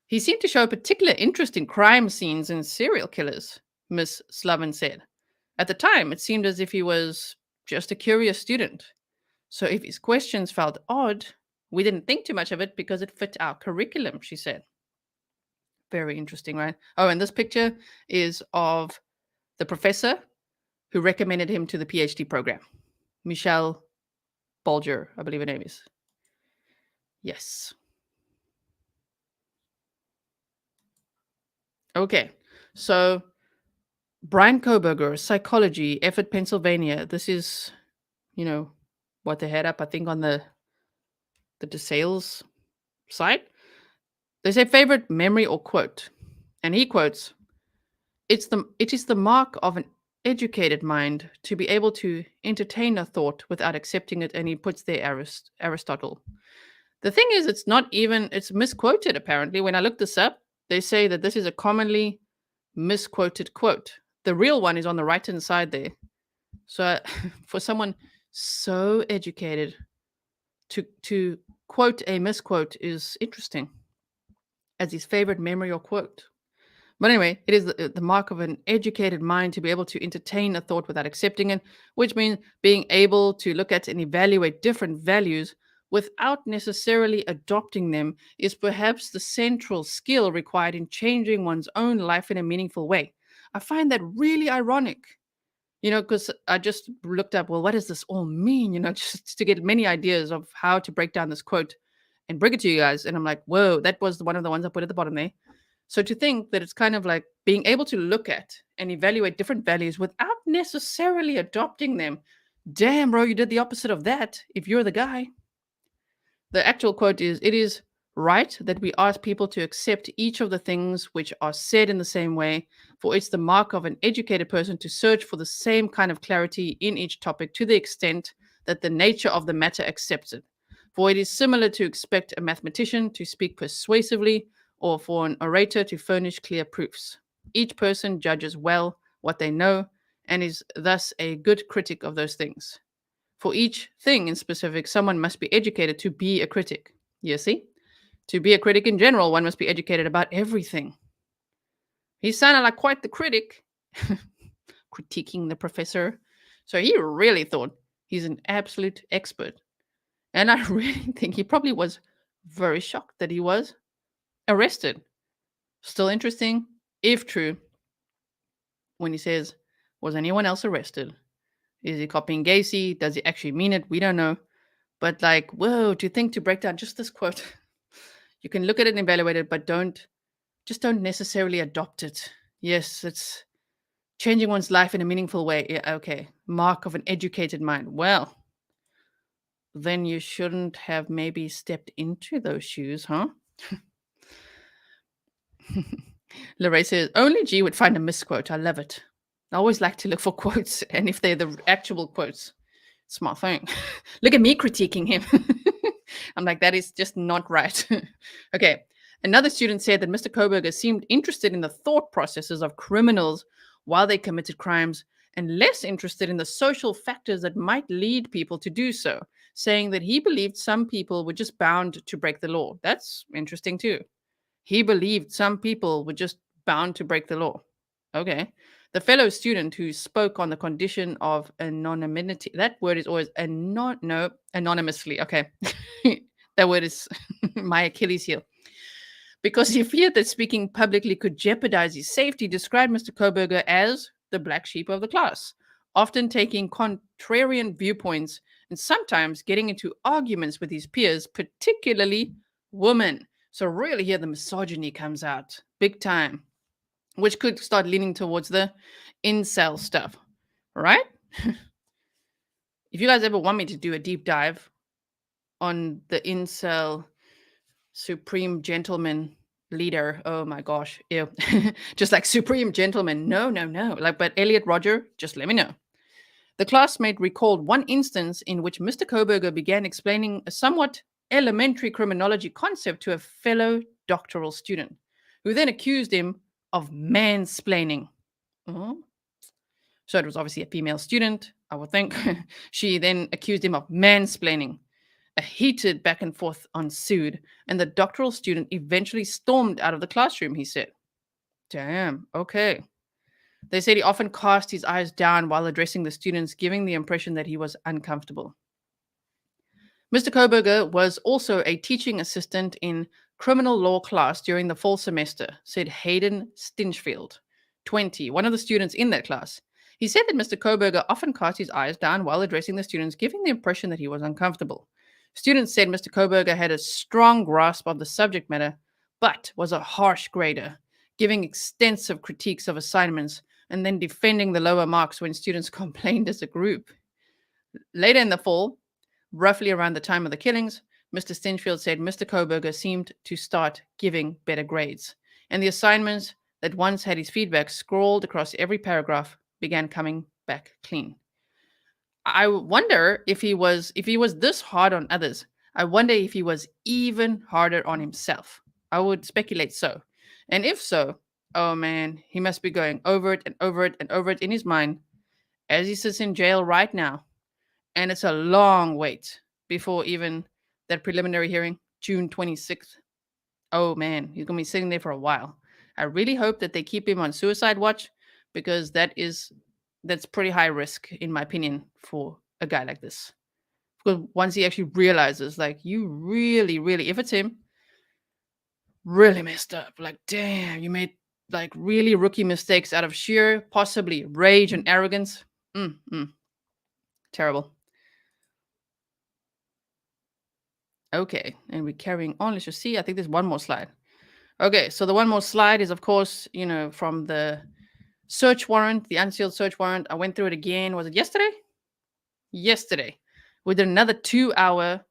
He seemed to show a particular interest in crime scenes and serial killers, Miss Slavin said. At the time, it seemed as if he was just a curious student. So if his questions felt odd, we didn't think too much of it because it fit our curriculum, she said. Very interesting, right? Oh, and this picture is of the professor who recommended him to the PhD program. Michelle Bulger, I believe her name is. Yes. Okay, so Bryan Kohberger, Psychology, Effort, Pennsylvania. This is, what they had up, I think, on the DeSales site. They say favorite memory or quote. And he quotes, it is the mark of an educated mind to be able to entertain a thought without accepting it, and he puts there Aristotle. The thing is, it's misquoted apparently. When I looked this up, they say that this is a commonly misquoted quote. The real one is on the right hand side there. So for someone so educated to quote a misquote is interesting as his favorite memory or quote. But anyway, it is the mark of an educated mind to be able to entertain a thought without accepting it, which means being able to look at and evaluate different values without necessarily adopting them is perhaps the central skill required in changing one's own life in a meaningful way. I find that really ironic, because I just looked up, well, what does this all mean? Just to get many ideas of how to break down this quote and bring it to you guys. And I'm like, whoa, that was one of the ones I put at the bottom there. So to think that it's kind of like being able to look at and evaluate different values without necessarily adopting them. Damn, bro, you did the opposite of that if you're the guy. The actual quote is, "It is right that we ask people to accept each of the things which are said in the same way, for it's the mark of an educated person to search for the same kind of clarity in each topic to the extent that the nature of the matter accepts it. For it is similar to expect a mathematician to speak persuasively or for an orator to furnish clear proofs. Each person judges well what they know and is thus a good critic of those things. For each thing in specific, someone must be educated to be a critic." You see? To be a critic in general, one must be educated about everything. He sounded like quite the critic, critiquing the professor. So he really thought he's an absolute expert. And I really think he probably was very shocked that he was arrested. Still interesting, if true, when he says, was anyone else arrested? Is he copying Gacy? Does he actually mean it? We don't know. But like, whoa, to break down just this quote. You can look at it and evaluate it, but don't necessarily adopt it. Yes, it's changing one's life in a meaningful way. Yeah, okay. Mark of an educated mind. Well, then you shouldn't have maybe stepped into those shoes, huh? Lorraine says, only G would find a misquote. I love it. I always like to look for quotes, and if they're the actual quotes, it's my thing. Look at me critiquing him. I'm like, that is just not right. Okay. Another student said that Mr. Kohberger seemed interested in the thought processes of criminals while they committed crimes and less interested in the social factors that might lead people to do so, saying that he believed some people were just bound to break the law. That's interesting too. He believed some people were just bound to break the law. Okay. The fellow student who spoke on the condition of anonymity, that word is always anonymously. Okay. That word is my Achilles heel. Because he feared that speaking publicly could jeopardize his safety, described Mr. Kohberger as the black sheep of the class, often taking contrarian viewpoints and sometimes getting into arguments with his peers, particularly women. So really here the misogyny comes out big time, which could start leaning towards the incel stuff, right? If you guys ever want me to do a deep dive on the incel supreme gentleman leader, oh my gosh, ew. Just like supreme gentleman, no. But Elliot Roger, just let me know. The classmate recalled one instance in which Mr. Kohberger began explaining a somewhat elementary criminology concept to a fellow doctoral student, who then accused him of mansplaining. So it was obviously a female student, I would think. She then accused him of mansplaining. A heated back and forth ensued, and the doctoral student eventually stormed out of the classroom, he said. Damn, okay. They said he often cast his eyes down while addressing the students, giving the impression that he was uncomfortable. Mr. Kohberger was also a teaching assistant in criminal law class during the fall semester, said Hayden Stinchfield, 20, one of the students in that class. He said that Mr. Kohberger often cast his eyes down while addressing the students, giving the impression that he was uncomfortable. Students said Mr. Kohberger had a strong grasp of the subject matter, but was a harsh grader, giving extensive critiques of assignments and then defending the lower marks when students complained as a group. Later in the fall, roughly around the time of the killings, Mr. Stinchfield said Mr. Kohberger seemed to start giving better grades, and the assignments that once had his feedback scrawled across every paragraph began coming back clean. I wonder if he was this hard on others. I wonder if he was even harder on himself. I would speculate so. And if so, oh man, he must be going over it and over it and over it in his mind as he sits in jail right now. And it's a long wait before even that preliminary hearing, June 26th. Oh man, he's going to be sitting there for a while. I really hope that they keep him on suicide watch, because that's pretty high risk, in my opinion, for a guy like this. Because once he actually realizes, like, you really, really, if it's him, really messed up. Like, damn, you made like really rookie mistakes out of sheer possibly rage and arrogance. Terrible. Okay, and we're carrying on. Let's just see. I think there's one more slide. Okay, so the one more slide is, of course, from the search warrant, the unsealed search warrant. I went through it again. Was it yesterday? Yesterday. We did another 2-hour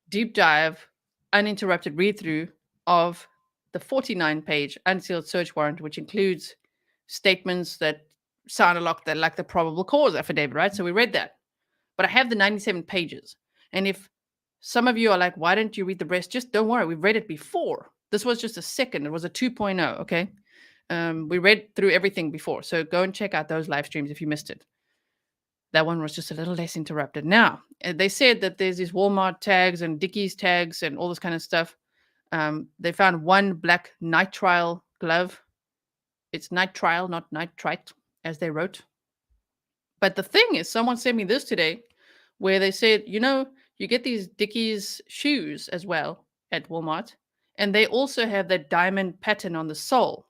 deep dive, uninterrupted read through of the 49-page unsealed search warrant, which includes statements that sound a lot like the probable cause affidavit, right? So we read that. But I have the 97 pages. And if some of you are like, why don't you read the rest? Just don't worry. We've read it before. This was just a second. It was a 2.0, okay? We read through everything before. So go and check out those live streams if you missed it. That one was just a little less interrupted. Now, they said that there's these Walmart tags and Dickies tags and all this kind of stuff. They found one black nitrile glove. It's nitrile, not nitrite, as they wrote. But the thing is, someone sent me this today where they said, you get these Dickies shoes as well at Walmart, and they also have that diamond pattern on the sole,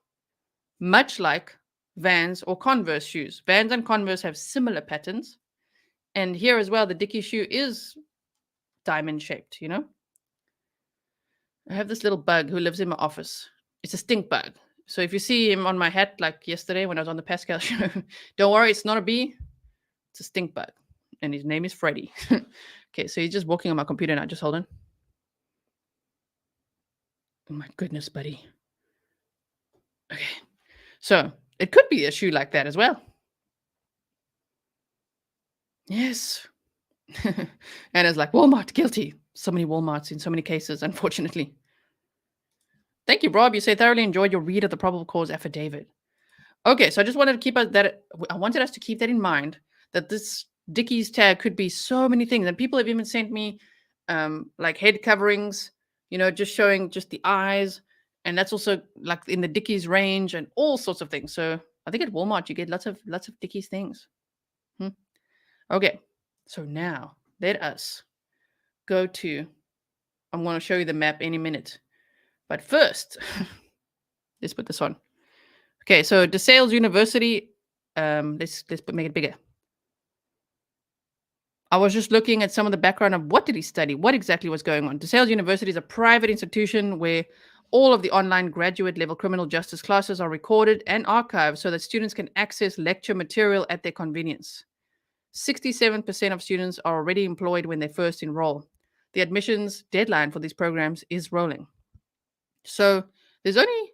much like Vans or Converse shoes. Vans and Converse have similar patterns. And here as well, the Dickies shoe is diamond shaped, I have this little bug who lives in my office. It's a stink bug. So if you see him on my hat, like yesterday when I was on the Pascal show, don't worry, it's not a bee. It's a stink bug. And his name is Freddy. Okay, so he's just walking on my computer now. Just hold on. Oh my goodness, buddy. Okay. So it could be a shoe like that as well. Yes. And it's like, Walmart, guilty. So many Walmarts in so many cases, unfortunately. Thank you, Rob. You say thoroughly enjoyed your read of the probable cause affidavit. Okay, so I just wanted to keep I wanted us to keep that in mind, that this Dickies tag could be so many things. And people have even sent me like head coverings, just showing just the eyes. And that's also like in the Dickies range and all sorts of things. So I think at Walmart you get lots of Dickies things. Okay, so now let us go to, I'm going to show you the map any minute. But first, let's put this on. Okay, so DeSales University, let's make it bigger. I was just looking at some of the background of what did he study, what exactly was going on. DeSales University is a private institution where all of the online graduate level criminal justice classes are recorded and archived so that students can access lecture material at their convenience. 67% of students are already employed when they first enroll. The admissions deadline for these programs is rolling. So there's only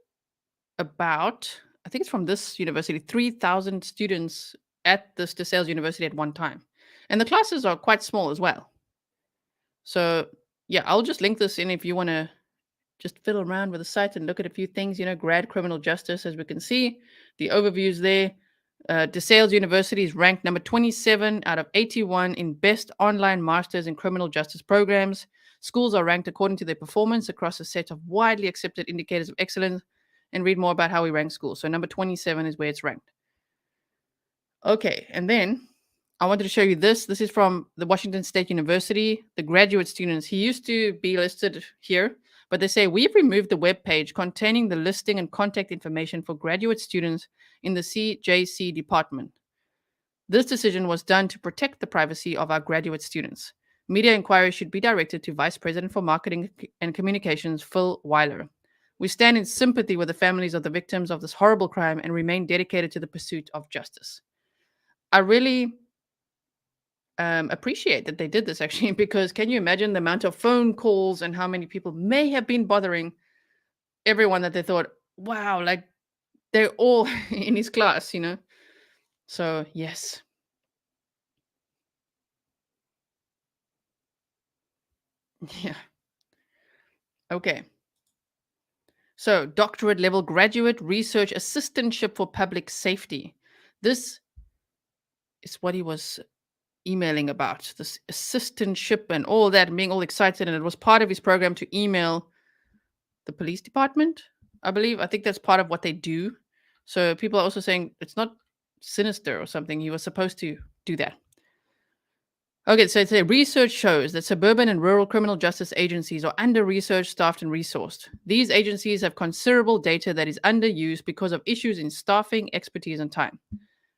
about, I think it's from this university, 3,000 students at this DeSales University at one time. And the classes are quite small as well. So yeah, I'll just link this in if you want to just fiddle around with the site and look at a few things, grad criminal justice, as we can see. The overview's there. DeSales University is ranked number 27 out of 81 in best online masters in criminal justice programs. Schools are ranked according to their performance across a set of widely accepted indicators of excellence, and read more about how we rank schools. So number 27 is where it's ranked. Okay, and then I wanted to show you this. This is from the Washington State University, the graduate students. He used to be listed here, but they say we've removed the web page containing the listing and contact information for graduate students in the CJC department. This decision was done to protect the privacy of our graduate students. Media inquiries should be directed to Vice President for Marketing and Communications, Phil Weiler. We stand in sympathy with the families of the victims of this horrible crime and remain dedicated to the pursuit of justice. I really appreciate that they did this, actually, because can you imagine the amount of phone calls and how many people may have been bothering everyone that they thought, wow, like they're all in his class, you know. So, yes. Yeah. Okay. So, doctorate level graduate research assistantship for public safety. This is what he was emailing about, this assistantship and all that, and being all excited. And it was part of his program to email the police department, I believe. I think that's part of what they do. So people are also saying it's not sinister or something. He was supposed to do that. Okay, so it's a research shows that suburban and rural criminal justice agencies are under-researched, staffed, and resourced. These agencies have considerable data that is underused because of issues in staffing, expertise, and time.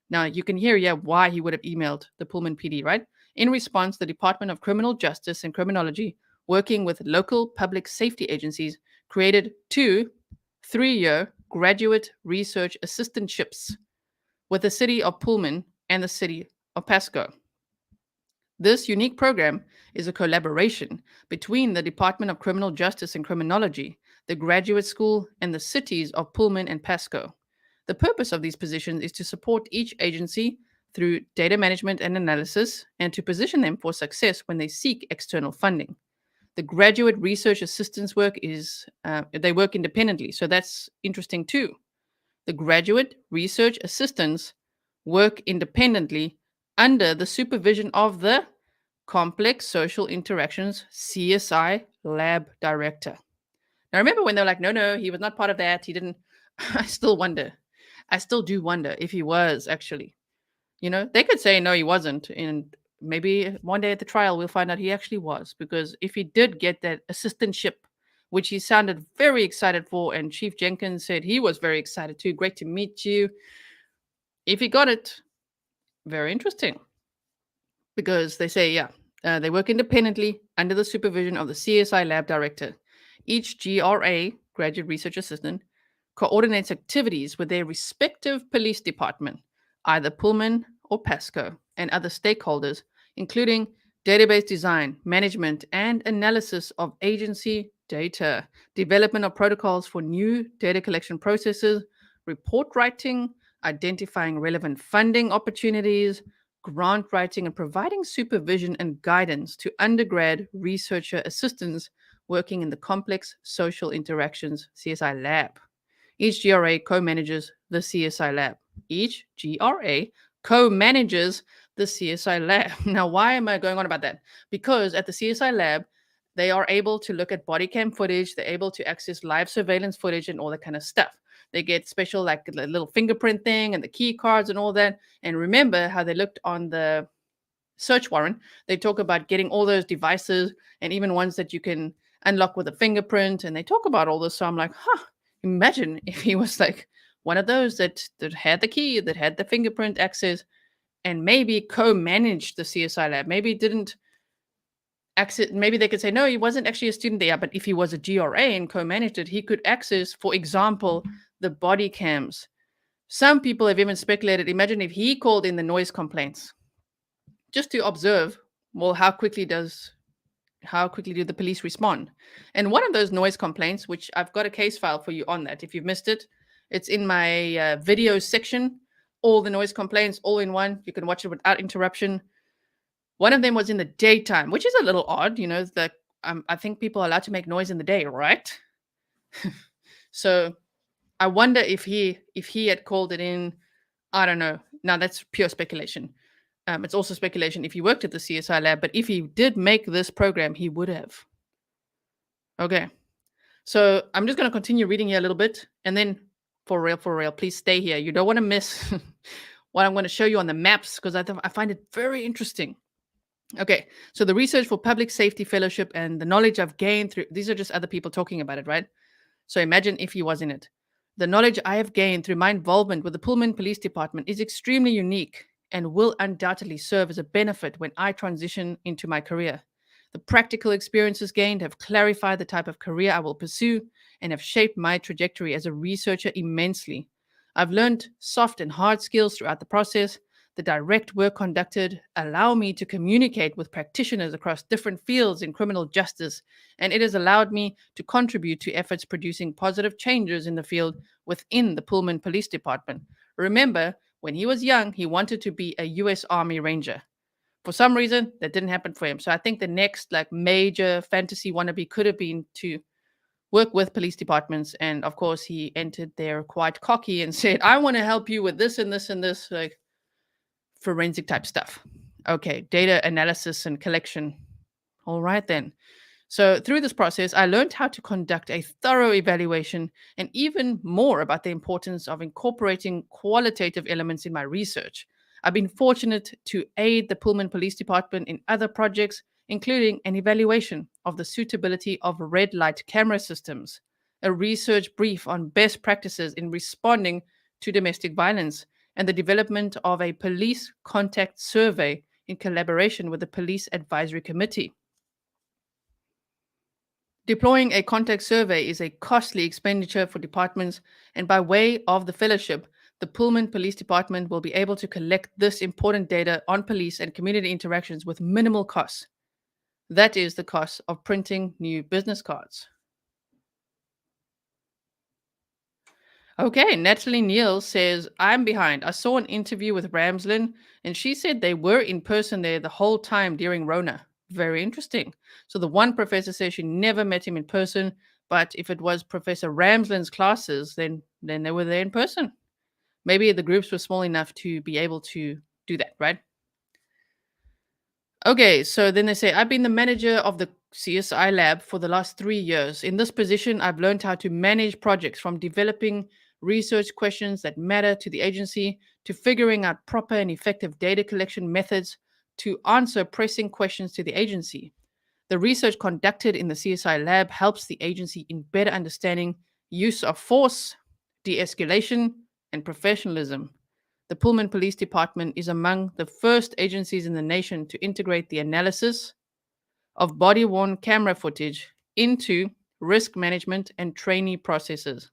Now, you can hear, why he would have emailed the Pullman PD, right? In response, the Department of Criminal Justice and Criminology, working with local public safety agencies, created 2 3-year graduate research assistantships with the city of Pullman and the city of Pasco. This unique program is a collaboration between the Department of Criminal Justice and Criminology, the graduate school, and the cities of Pullman and Pasco. The purpose of these positions is to support each agency through data management and analysis, and to position them for success when they seek external funding. The graduate research assistants work is, they work independently, so that's interesting too. The graduate research assistants work independently under the supervision of the Complex Social Interactions CSI Lab Director. Now, remember when they were like, no, he was not part of that. He didn't. I still wonder. I still do wonder if he was actually. You know, they could say, no, he wasn't. And maybe one day at the trial, we'll find out he actually was. Because if he did get that assistantship, which he sounded very excited for, and Chief Jenkins said he was very excited too. Great to meet you. If he got it, very interesting. Because they say, they work independently under the supervision of the CSI Lab Director. Each GRA, Graduate Research Assistant, coordinates activities with their respective police department, either Pullman or Pasco, and other stakeholders, including database design, management, and analysis of agency data, development of protocols for new data collection processes, report writing, identifying relevant funding opportunities, grant writing, and providing supervision and guidance to undergrad researcher assistants working in the Complex Social Interactions CSI Lab. Each GRA co-manages the CSI Lab. Each GRA co-manages the CSI Lab. Now, why am I going on about that? Because at the CSI Lab, they are able to look at body cam footage. They're able to access live surveillance footage and all that kind of stuff. They get special, like the little fingerprint thing and the key cards and all that. And remember how they looked on the search warrant. They talk about getting all those devices and even ones that you can unlock with a fingerprint. And they talk about all this. So I'm like, imagine if he was like one of those that had the key, that had the fingerprint access, and maybe co-managed the CSI Lab. Maybe didn't access. Maybe they could say, no, he wasn't actually a student there. But if he was a GRA and co-managed it, he could access, for example, the body cams. Some people have even speculated, imagine if he called in the noise complaints just to observe, well, how quickly do the police respond? And one of those noise complaints, which I've got a case file for you on that. If you've missed it, it's in my video section. All the noise complaints, all in one. You can watch it without interruption. One of them was in the daytime, which is a little odd. You know, that I think people are allowed to make noise in the day, right? So I wonder if he had called it in. I don't know. Now that's pure speculation. It's also speculation if he worked at the CSI Lab, but if he did make this program, he would have. Okay. So I'm just going to continue reading here a little bit, and then for real, please stay here. You don't want to miss what I'm going to show you on the maps, because I find it very interesting. Okay. So the research for public safety fellowship and the knowledge I've gained through, these are just other people talking about it, right? So imagine if he was in it. The knowledge I have gained through my involvement with the Pullman Police Department is extremely unique and will undoubtedly serve as a benefit when I transition into my career. The practical experiences gained have clarified the type of career I will pursue and have shaped my trajectory as a researcher immensely. I've learned soft and hard skills throughout the process. the direct work conducted allow me to communicate with practitioners across different fields in criminal justice, and it has allowed me to contribute to efforts producing positive changes in the field within the Pullman Police Department. Remember, when he was young, he wanted to be a U.S. Army Ranger. For some reason, that didn't happen for him. So I think the next major fantasy wannabe could have been to work with police departments. And of course, he entered there quite cocky and said, I want to help you with this and this and this, like forensic type stuff. Okay, data analysis and collection. All right then. So through this process, I learned how to conduct a thorough evaluation and even more about the importance of incorporating qualitative elements in my research. I've been fortunate to aid the Pullman Police Department in other projects, including an evaluation of the suitability of red light camera systems, a research brief on best practices in responding to domestic violence, and the development of a police contact survey in collaboration with the Police Advisory Committee. Deploying a contact survey is a costly expenditure for departments, and by way of the fellowship, the Pullman Police Department will be able to collect this important data on police and community interactions with minimal costs. That is the cost of printing new business cards. Okay, Natalie Neal says, I'm behind. I saw an interview with Ramslin, and she said they were in person there the whole time during Rona. Very interesting. So the one professor says she never met him in person, but if it was Professor Ramslin's classes, then they were there in person. Maybe the groups were small enough to be able to do that, right? Okay, so then they say, I've been the manager of the CSI lab for the last 3 years. In this position, I've learned how to manage projects, from developing research questions that matter to the agency, to figuring out proper and effective data collection methods, to answer pressing questions to the agency. The research conducted in the CSI lab helps the agency in better understanding use of force, de-escalation, and professionalism. The Pullman Police Department is among the first agencies in the nation to integrate the analysis of body-worn camera footage into risk management and trainee processes.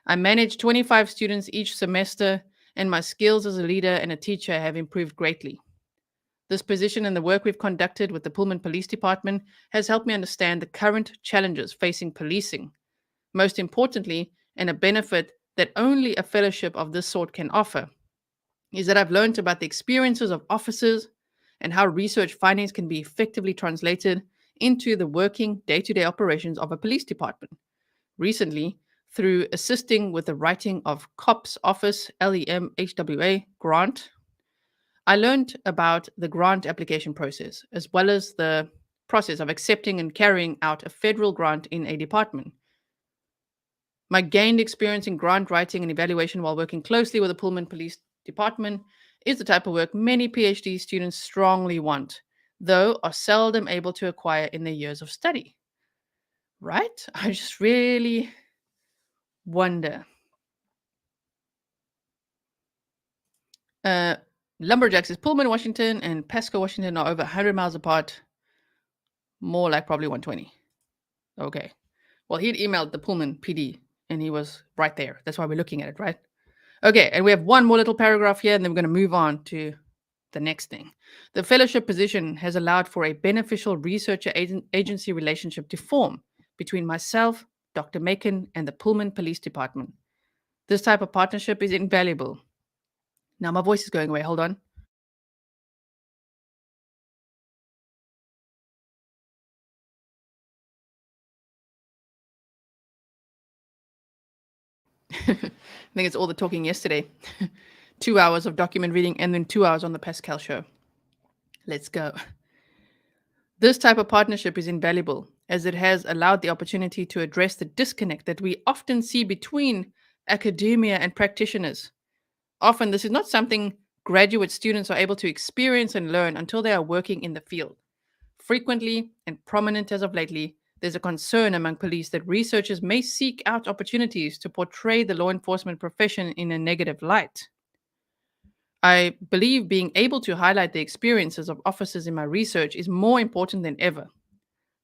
I manage 25 students each semester, and my skills as a leader and a teacher have improved greatly. This position and the work we've conducted with the Pullman Police Department has helped me understand the current challenges facing policing. Most importantly, and a benefit that only a fellowship of this sort can offer, is that I've learned about the experiences of officers and how research findings can be effectively translated into the working day-to-day operations of a police department. Recently, through assisting with the writing of COPS Office LEMHWA grant, I learned about the grant application process, as well as the process of accepting and carrying out a federal grant in a department. My gained experience in grant writing and evaluation while working closely with the Pullman Police Department is the type of work many PhD students strongly want, though are seldom able to acquire in their years of study. Right? I just really wonder. Lumberjacks is Pullman, Washington, and Pasco, Washington are over 100 miles apart. More like probably 120. Okay. Well, he'd emailed the Pullman PD, and he was right there. That's why we're looking at it, right? Okay, and we have one more little paragraph here, and then we're going to move on to the next thing. The fellowship position has allowed for a beneficial researcher-agency relationship to form between myself, Dr. Macon, and the Pullman Police Department. This type of partnership is invaluable. Now my voice is going away. Hold on. I think it's all the talking yesterday. 2 hours of document reading and then 2 hours on the Pascal show. Let's go. This type of partnership is invaluable, as it has allowed the opportunity to address the disconnect that we often see between academia and practitioners. Often, this is not something graduate students are able to experience and learn until they are working in the field. Frequently, and prominent as of lately, there's a concern among police that researchers may seek out opportunities to portray the law enforcement profession in a negative light. I believe being able to highlight the experiences of officers in my research is more important than ever.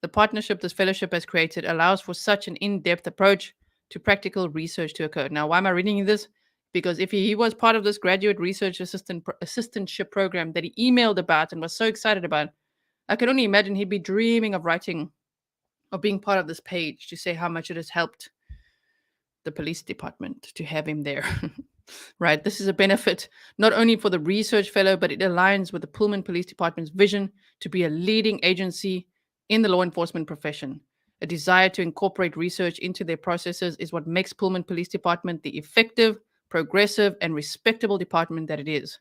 The partnership this fellowship has created allows for such an in-depth approach to practical research to occur. Now, why am I reading this? Because if he was part of this graduate research assistantship program that he emailed about and was so excited about, I can only imagine he'd be dreaming of writing or being part of this page to say how much it has helped the police department to have him there. Right? This is a benefit not only for the research fellow, but it aligns with the Pullman Police Department's vision to be a leading agency in the law enforcement profession. A desire to incorporate research into their processes is what makes Pullman Police Department the effective, progressive, and respectable department that it is.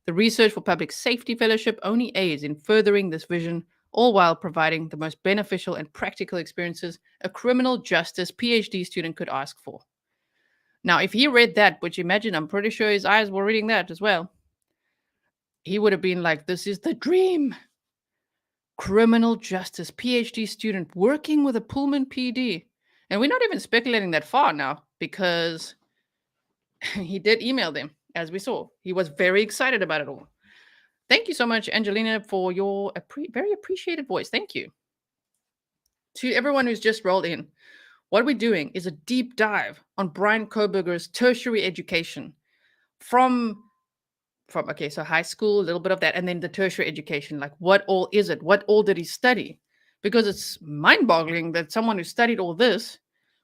The Research for Public Safety Fellowship only aids in furthering this vision, all while providing the most beneficial and practical experiences a criminal justice PhD student could ask for. Now, if he read that, which imagine, I'm pretty sure his eyes were reading that as well, he would have been like, this is the dream. Criminal justice PhD student working with a Pullman PD. And we're not even speculating that far now, because he did email them, as we saw. He was very excited about it all. Thank you so much, Angelina, for your very appreciated voice. Thank you. To everyone who's just rolled in, what we're doing is a deep dive on Bryan Kohberger's tertiary education from okay, so high school, a little bit of that, and then the tertiary education. Like, what all is it? What all did he study? Because it's mind-boggling that someone who studied all this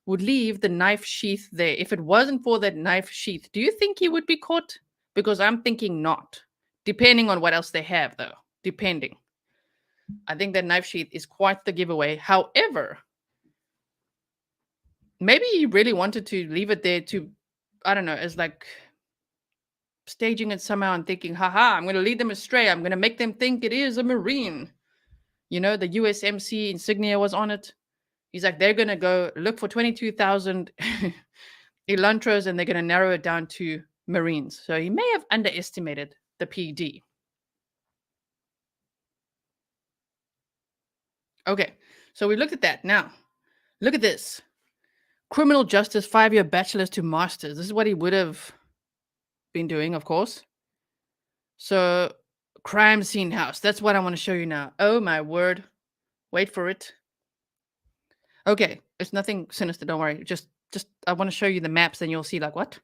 would leave the knife sheath there. If it wasn't for that knife sheath, do you think he would be caught? Because I'm thinking not. Depending on what else they have, though. Depending. I think that knife sheath is quite the giveaway. However, maybe he really wanted to leave it there to, I don't know, as like staging it somehow and thinking, haha, I'm going to lead them astray. I'm going to make them think it is a Marine. You know, the USMC insignia was on it. He's like, they're going to go look for 22,000 Elantras and they're going to narrow it down to Marines. So he may have underestimated the PD. Okay, so we looked at that. Now, look at this. Criminal justice, 5-year bachelor's to master's. This is what he would have been doing, of course. So, crime scene house. That's what I want to show you now. Oh, my word. Wait for it. Okay, it's nothing sinister. Don't worry. Just I want to show you the maps, then you'll see, like, what?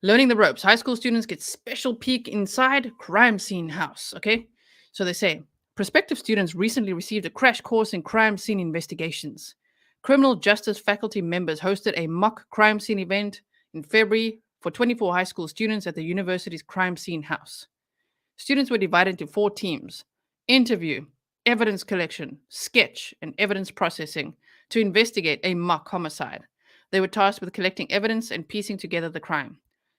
Learning the ropes. High school students get special peek inside crime scene house. Okay, so they say prospective students recently received a crash course in crime scene investigations. Criminal justice faculty members hosted a mock crime scene event in February for 24 high school students at the university's crime scene house. Students were divided into 4 teams: interview, evidence collection, sketch, and evidence processing to investigate a mock homicide. They were tasked with collecting evidence and piecing together the crime.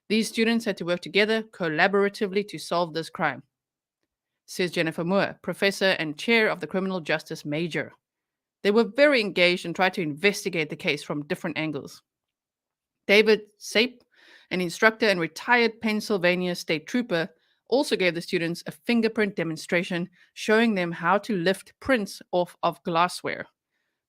These students had to work together collaboratively to solve this crime, says Jennifer Moore, professor and chair of the criminal justice major. They were very engaged and tried to investigate the case from different angles. David Sape, an instructor and retired Pennsylvania state trooper, also gave the students a fingerprint demonstration showing them how to lift prints off of glassware.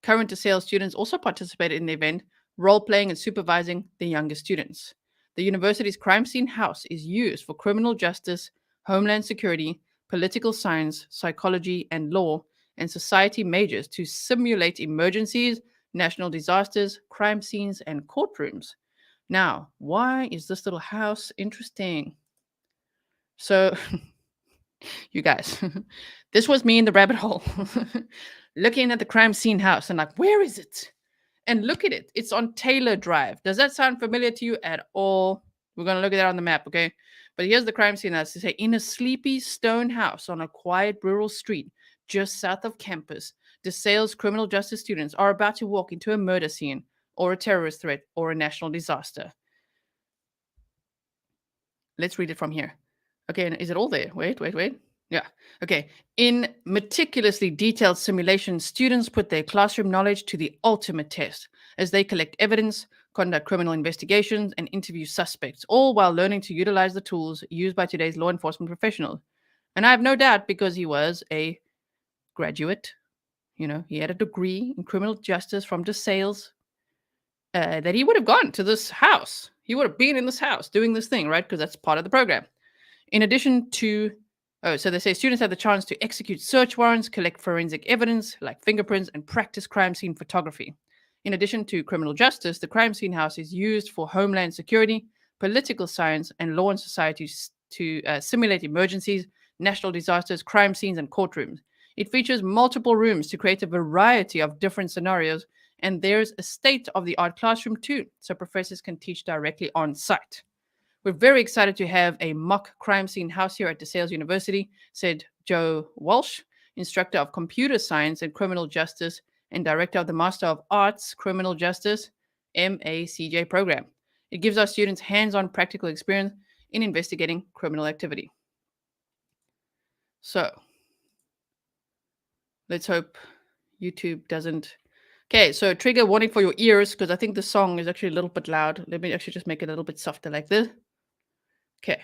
Current DeSales students also participated in the event, role-playing and supervising the younger students. The university's crime scene house is used for criminal justice, homeland security, political science, psychology, and law, and society majors to simulate emergencies, national disasters, crime scenes, and courtrooms. Now, why is this little house interesting? So, you guys, this was me in the rabbit hole, looking at the crime scene house and like, where is it? And look at it. It's on Taylor Drive. Does that sound familiar to you at all? We're going to look at that on the map, okay? But here's the crime scene house. They say, in a sleepy stone house on a quiet rural street just south of campus, DeSales criminal justice students are about to walk into a murder scene or a terrorist threat or a national disaster. Let's read it from here. Okay, is it all there? Wait. Yeah. Okay. In meticulously detailed simulations, students put their classroom knowledge to the ultimate test as they collect evidence, conduct criminal investigations, and interview suspects, all while learning to utilize the tools used by today's law enforcement professionals. And I have no doubt, because he was a graduate, he had a degree in criminal justice from DeSales, that he would have gone to this house. He would have been in this house doing this thing, right? Because that's part of the program. In addition to, so they say students have the chance to execute search warrants, collect forensic evidence like fingerprints, and practice crime scene photography. In addition to criminal justice, the crime scene house is used for homeland security, political science, and law and society to simulate emergencies, national disasters, crime scenes, and courtrooms. It features multiple rooms to create a variety of different scenarios, and there's a state-of-the-art classroom too, so professors can teach directly on site. We're very excited to have a mock crime scene house here at DeSales University, said Joe Walsh, instructor of computer science and criminal justice and director of the Master of Arts Criminal Justice MACJ program. It gives our students hands-on practical experience in investigating criminal activity. So, let's hope YouTube doesn't. Okay, so trigger warning for your ears, because I think the song is actually a little bit loud. Let me actually just make it a little bit softer like this. Okay.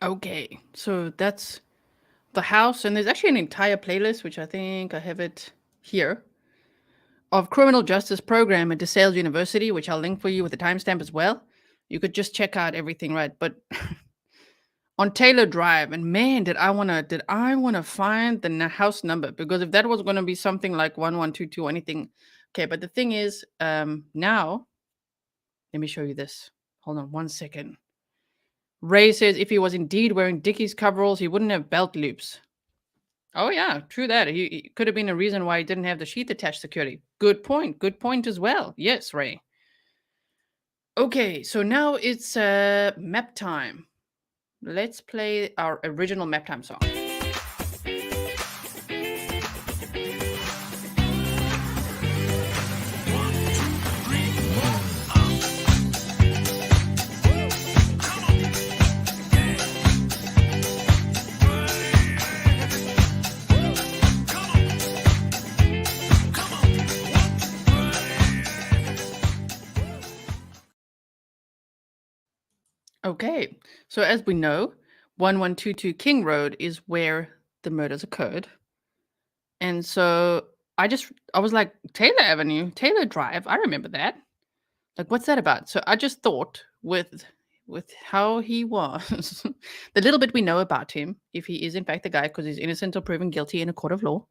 Okay, so that's the house, and there's actually an entire playlist, which I think I have it here, of criminal justice program at DeSales University, which I'll link for you with a timestamp as well. You could just check out everything, right? But on Taylor Drive, and man, did I wanna find the house number, because if that was gonna be something like 1122 or anything, okay. But the thing is, now, let me show you this. Hold on one second. Ray says if he was indeed wearing Dickies coveralls, he wouldn't have belt loops. Oh yeah, true that. He could have been a reason why he didn't have the sheath attached security. Good point. Good point as well. Yes, Ray. Okay, so now it's map time. Let's play our original Maptime song. Okay, so as we know, 1122 King Road is where the murders occurred. And so I was like, Taylor Avenue, Taylor Drive, I remember that. Like, what's that about? So I just thought with how he was, the little bit we know about him, if he is in fact the guy, because he's innocent or proven guilty in a court of law,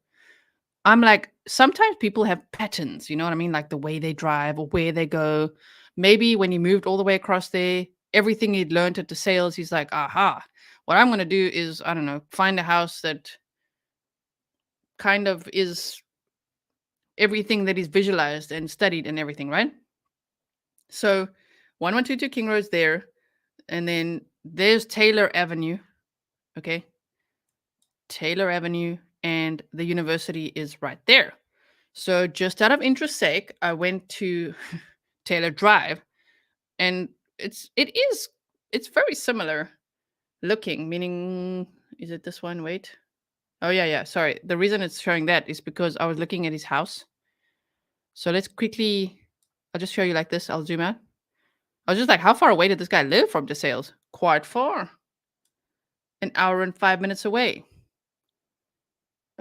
I'm like, sometimes people have patterns, you know what I mean? Like the way they drive or where they go. Maybe when he moved all the way across there, everything he'd learned at DeSales, he's like, aha, what I'm going to do is, I don't know, find a house that kind of is everything that he's visualized and studied and everything, right? So 1122 King Road's there. And then there's Taylor Avenue. Okay. Taylor Avenue. And the university is right there. So just out of interest sake, I went to Taylor Drive, and it's very similar looking, meaning, is it this one? Wait. Oh yeah. Sorry. The reason it's showing that is because I was looking at his house. So let's quickly, I'll just show you like this. I'll zoom out. I was just like, how far away did this guy live from DeSales? Quite far. An hour and 5 minutes away.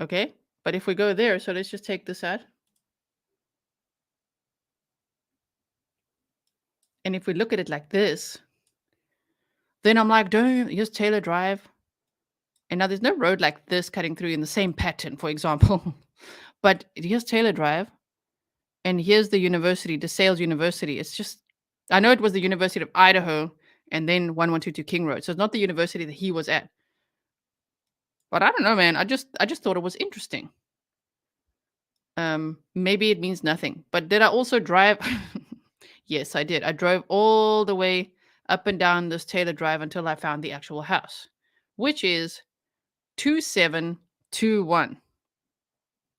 Okay. But if we go there, so let's just take this out. And if we look at it like this, then I'm like, here's Taylor Drive. And now there's no road like this cutting through in the same pattern, for example. But here's Taylor Drive. And here's the university, DeSales University. It's just, I know it was the University of Idaho and then 1122 King Road. So it's not the university that he was at. But I don't know, man. I just thought it was interesting. Maybe it means nothing. But did I also drive? Yes, I did. I drove all the way up and down this Taylor Drive until I found the actual house, which is 2721.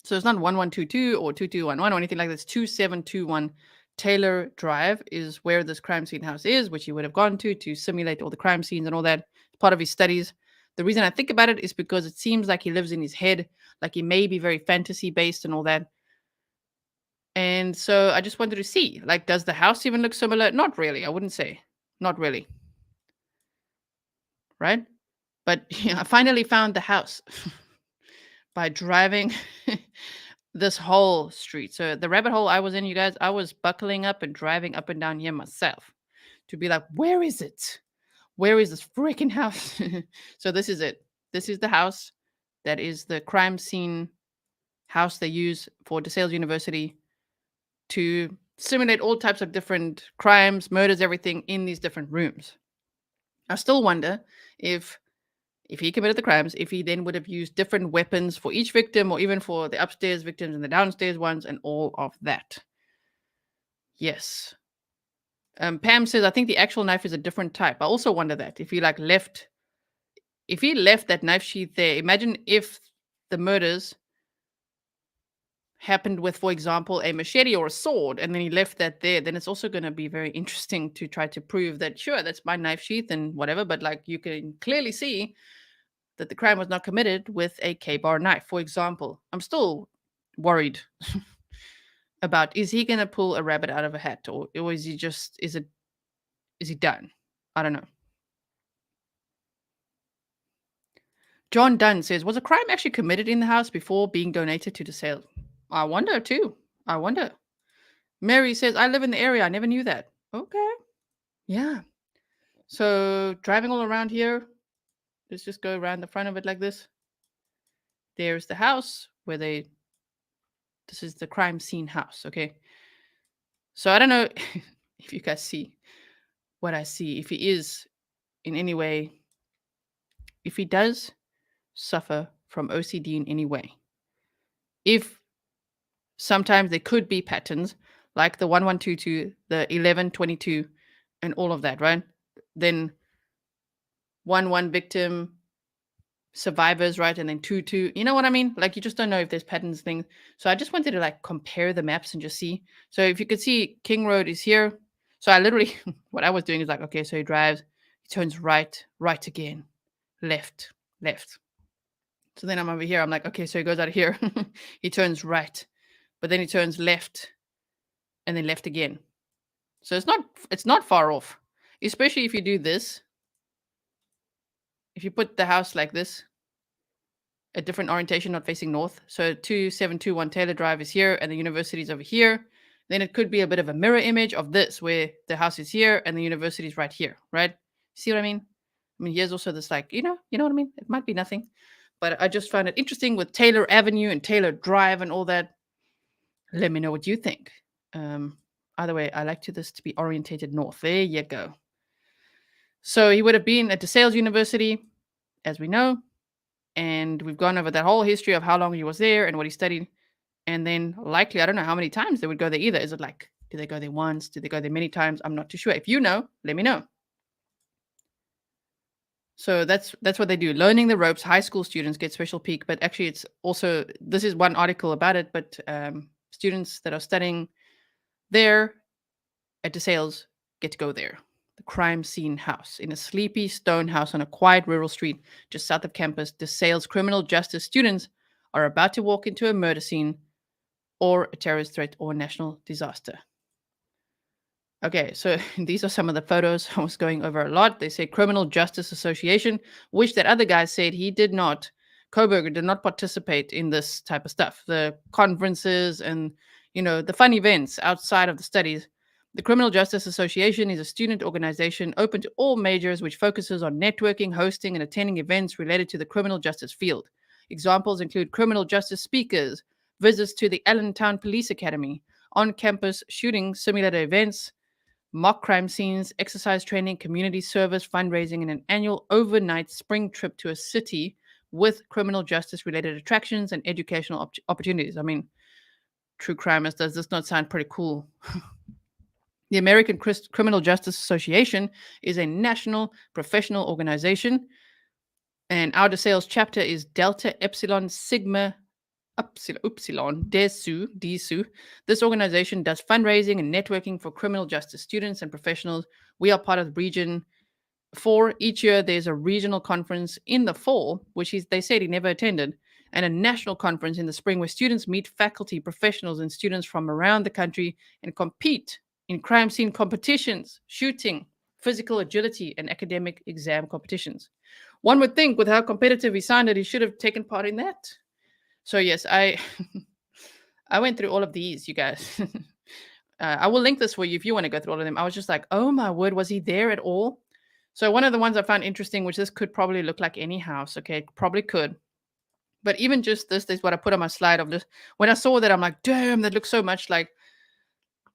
So it's not 1122 or 2211 or anything like this. 2721 Taylor Drive is where this crime scene house is, which he would have gone to simulate all the crime scenes and all that. It's part of his studies. The reason I think about it is because it seems like he lives in his head, like he may be very fantasy based and all that. And so I just wanted to see, like, does the house even look similar? Not really. I wouldn't say. Not really. Right? But yeah, I finally found the house by driving this whole street. So the rabbit hole I was in, you guys, I was buckling up and driving up and down here myself to be like, where is it? Where is this freaking house? So this is it. This is the house. That is the crime scene house they use for DeSales University to simulate all types of different crimes, murders, everything in these different rooms. I still wonder if he committed the crimes, if he then would have used different weapons for each victim or even for the upstairs victims and the downstairs ones and all of that. Yes. Pam says, I think the actual knife is a different type. I also wonder that if he left that knife sheath there, imagine if the murders happened with, for example, a machete or a sword, and then he left that there, then it's also going to be very interesting to try to prove that, sure, that's my knife sheath and whatever, but like you can clearly see that the crime was not committed with a K-bar knife, for example. I'm still worried about, is he going to pull a rabbit out of a hat, or is he just, is he done? I don't know. John Dunn says, was a crime actually committed in the house before being donated to DeSales? I wonder too. I wonder. Mary says, I live in the area. I never knew that. Okay. Yeah. So driving all around here, let's just go around the front of it like this. There's the house where this is the crime scene house. Okay. So I don't know if you guys see what I see. If he is in any way, if he does suffer from OCD in any way, if sometimes there could be patterns like the 1122, the 1122, and all of that, right? Then 1 victim, survivors, right? And then 2. You know what I mean? Like you just don't know if there's patterns things. So I just wanted to like compare the maps and just see. So if you could see King Road is here. So I literally, what I was doing is like, okay, so he drives, he turns right again, left. So then I'm over here. I'm like, okay, so he goes out of here. He turns right, but then he turns left and then left again. So it's not far off, especially if you do this. If you put the house like this, a different orientation, not facing north. So 2721 Taylor Drive is here and the university is over here. Then it could be a bit of a mirror image of this where the house is here and the university is right here, right? See what I mean? I mean, here's also this like, you know what I mean? It might be nothing, but I just found it interesting with Taylor Avenue and Taylor Drive and all that. Let me know what you think. Either way, I like this to be orientated north. There you go. So he would have been at DeSales University, as we know, and we've gone over that whole history of how long he was there and what he studied. And then likely, I don't know how many times they would go there either. Is it like, do they go there once? Do they go there many times? I'm not too sure. If you know, let me know. So that's what they do. Learning the ropes. High school students get special peak, but actually it's also, this is one article about it, but students that are studying there at DeSales get to go there. The crime scene house in a sleepy stone house on a quiet rural street just south of campus. DeSales criminal justice students are about to walk into a murder scene or a terrorist threat or national disaster. Okay, so these are some of the photos I was going over a lot. They say Criminal Justice Association, which that other guy said he did not, Kohberger did not participate in this type of stuff. The conferences and, the fun events outside of the studies. The Criminal Justice Association is a student organization open to all majors which focuses on networking, hosting, and attending events related to the criminal justice field. Examples include criminal justice speakers, visits to the Allentown Police Academy, on-campus shooting simulator events, mock crime scenes, exercise training, community service, fundraising, and an annual overnight spring trip to a city with criminal justice-related attractions and educational opportunities. I mean, true crimers, does this not sound pretty cool? The American Criminal Justice Association is a national professional organization, and our DeSales chapter is Delta Epsilon Sigma DSU. This organization does fundraising and networking for criminal justice students and professionals. We are part of Region 4. Each year, there's a regional conference in the fall, which they said he never attended, and a national conference in the spring where students meet faculty, professionals, and students from around the country and compete in crime scene competitions, shooting, physical agility, and academic exam competitions. One would think with how competitive he sounded, he should have taken part in that. So yes, I went through all of these, you guys. I will link this for you if you want to go through all of them. I was just like, oh my word, was he there at all? So one of the ones I found interesting, which this could probably look like any house, okay, it probably could. But even just this is what I put on my slide of this. When I saw that, I'm like, damn, that looks so much like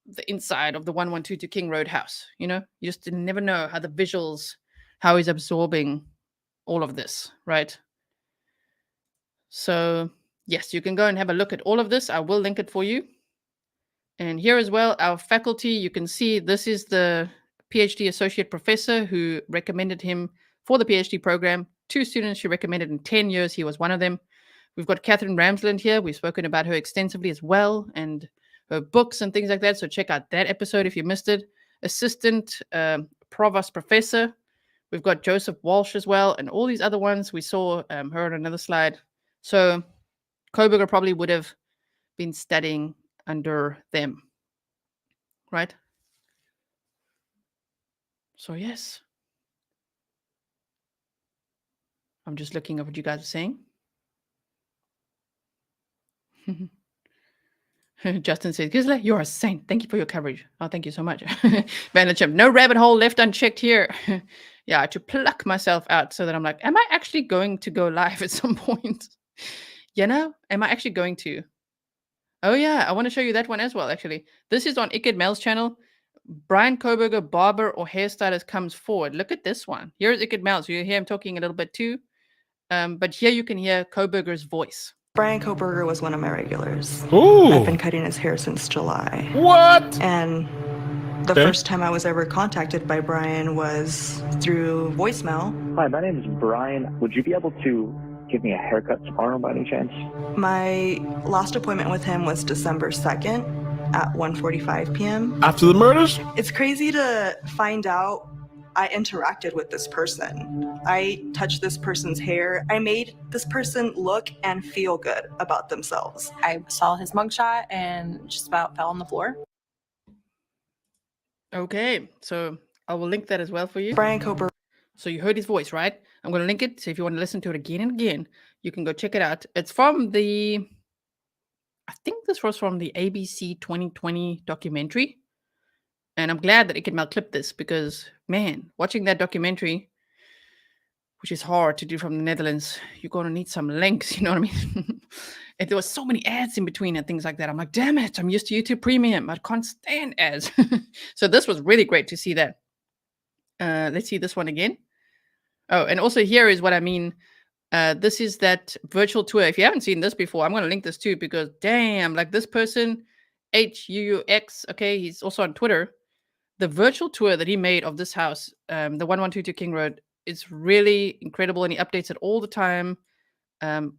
the inside of the 1122 King Road house. You know, you just never know how the visuals, how he's absorbing all of this, right? So yes, you can go and have a look at all of this. I will link it for you. And here as well, our faculty, you can see this is the PhD associate professor who recommended him for the PhD program. 2 students she recommended in 10 years. He was one of them. We've got Catherine Ramsland here. We've spoken about her extensively as well and her books and things like that. So check out that episode if you missed it. Assistant Provost Professor. We've got Joseph Walsh as well. And all these other ones, we saw her on another slide. So Kohberger probably would have been studying under them, right? So yes. I'm just looking at what you guys are saying. Justin says, Grizzly, you're a saint. Thank you for your coverage. Oh, thank you so much. Vanderchimp, no rabbit hole left unchecked here. Yeah, to pluck myself out so that I'm like, am I actually going to go live at some point? You know, am I actually going to? Oh yeah, I want to show you that one as well, actually. This is on Iked Mel's channel. Bryan Kohberger, barber or hairstylist, comes forward. Look at this one. Here's Iked Mel. So you hear him talking a little bit too. But here you can hear Kohberger's voice. Bryan Kohberger was one of my regulars. Ooh. I've been cutting his hair since July. What? And the first time I was ever contacted by Bryan was through voicemail. Hi, my name is Bryan. Would you be able to give me a haircut tomorrow by any chance? My last appointment with him was December 2nd at 1:45 p.m. After the murders? It's crazy to find out I interacted with this person. I touched this person's hair. I made this person look and feel good about themselves. I saw his mugshot and just about fell on the floor. Okay, so I will link that as well for you. Bryan Kohberger. So you heard his voice, right? I'm going to link it. So if you want to listen to it again and again, you can go check it out. It's from I think this was from the ABC 2020 documentary. And I'm glad that Iked Mel clipped this because, man, watching that documentary, which is hard to do from the Netherlands, you're going to need some links, you know what I mean? And there was so many ads in between and things like that. I'm like, damn it, I'm used to YouTube Premium. I can't stand ads. So this was really great to see that. Let's see this one again. Oh, and also here is what I mean. This is that virtual tour. If you haven't seen this before, I'm going to link this too because, damn, like this person, HUUX, okay, he's also on Twitter. The virtual tour that he made of this house, the 1122 King Road, is really incredible, and he updates it all the time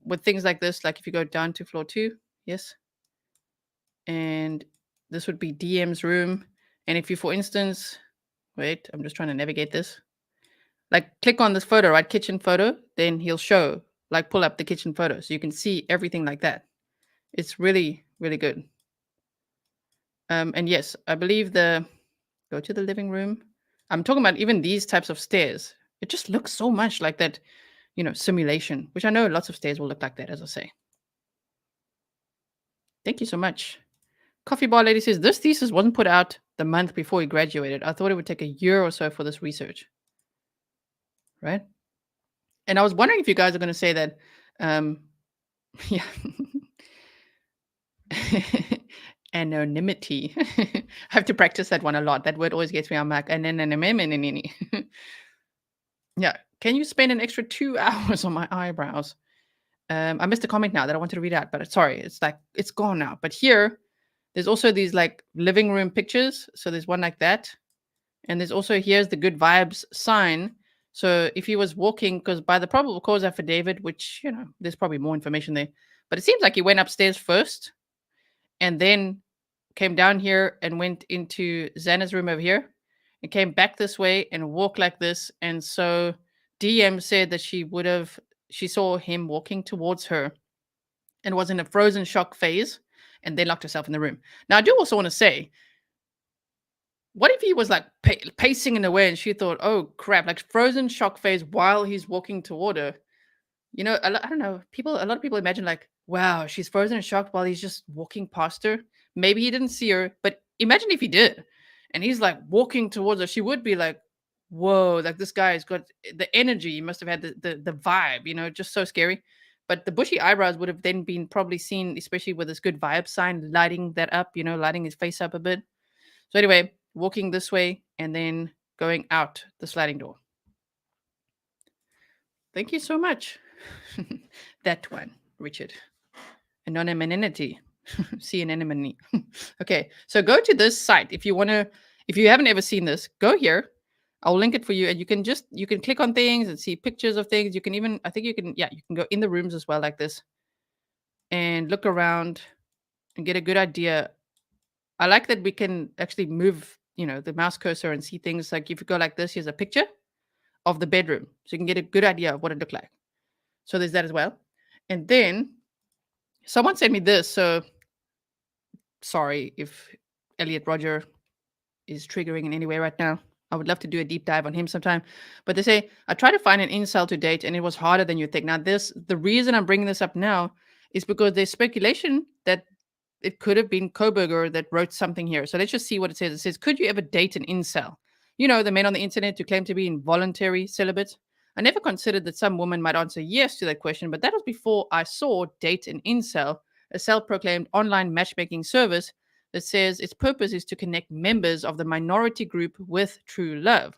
with things like this. Like if you go down to floor 2, yes, and this would be DM's room. And if you, for instance, wait, I'm just trying to navigate this. Like click on this photo, right, kitchen photo, then he'll show, like pull up the kitchen photo, so you can see everything like that. It's really, really good. And yes, I believe go to the living room. I'm talking about even these types of stairs. It just looks so much like that, you know, simulation, which I know lots of stairs will look like that, as I say. Thank you so much. Coffee Bar Lady says, this thesis wasn't put out the month before he graduated. I thought it would take a year or so for this research. Right? And I was wondering if you guys are going to say that, yeah. Anonymity. I have to practice that one a lot. That word always gets me on back. And then yeah. Can you spend an extra 2 hours on my eyebrows? I missed a comment now that I wanted to read out, but sorry, it's like it's gone now. But here, there's also these like living room pictures. So there's one like that. And there's also here's the good vibes sign. So if he was walking, because by the probable cause affidavit, which, you know, there's probably more information there. But it seems like he went upstairs first and then came down here and went into Xana's room over here and came back this way and walked like this. And so DM said that she saw him walking towards her and was in a frozen shock phase and then locked herself in the room. Now, I do also want to say, what if he was like pacing in a way and she thought, oh crap, like frozen shock phase while he's walking toward her? You know, I don't know. A lot of people imagine like, wow, she's frozen and shocked while he's just walking past her. Maybe he didn't see her, but imagine if he did. And he's like walking towards her. She would be like, whoa, like this guy's got the energy. He must have had the vibe, you know, just so scary. But the bushy eyebrows would have then been probably seen, especially with this good vibe sign, lighting that up, you know, lighting his face up a bit. So anyway, walking this way and then going out the sliding door. Thank you so much. That one, Richard. Anonymity. See an anemone. Okay, so go to this site if you want to. If you haven't ever seen this, go here. I'll link it for you, and you can click on things and see pictures of things. You can even, I think you can go in the rooms as well like this, and look around and get a good idea. I like that we can actually move, you know, the mouse cursor and see things. Like if you go like this, here's a picture of the bedroom, so you can get a good idea of what it looked like. So there's that as well. And then someone sent me this. So sorry if Elliot Roger is triggering in any way right now. I would love to do a deep dive on him sometime. But they say, I tried to find an incel to date and it was harder than you think. Now, the reason I'm bringing this up now is because there's speculation that it could have been Kohberger that wrote something here. So let's just see what it says. It says, could you ever date an incel? You know, the men on the internet who claim to be involuntary celibate. I never considered that some woman might answer yes to that question, but that was before I saw Date an Incel, a self-proclaimed online matchmaking service that says its purpose is to connect members of the minority group with true love.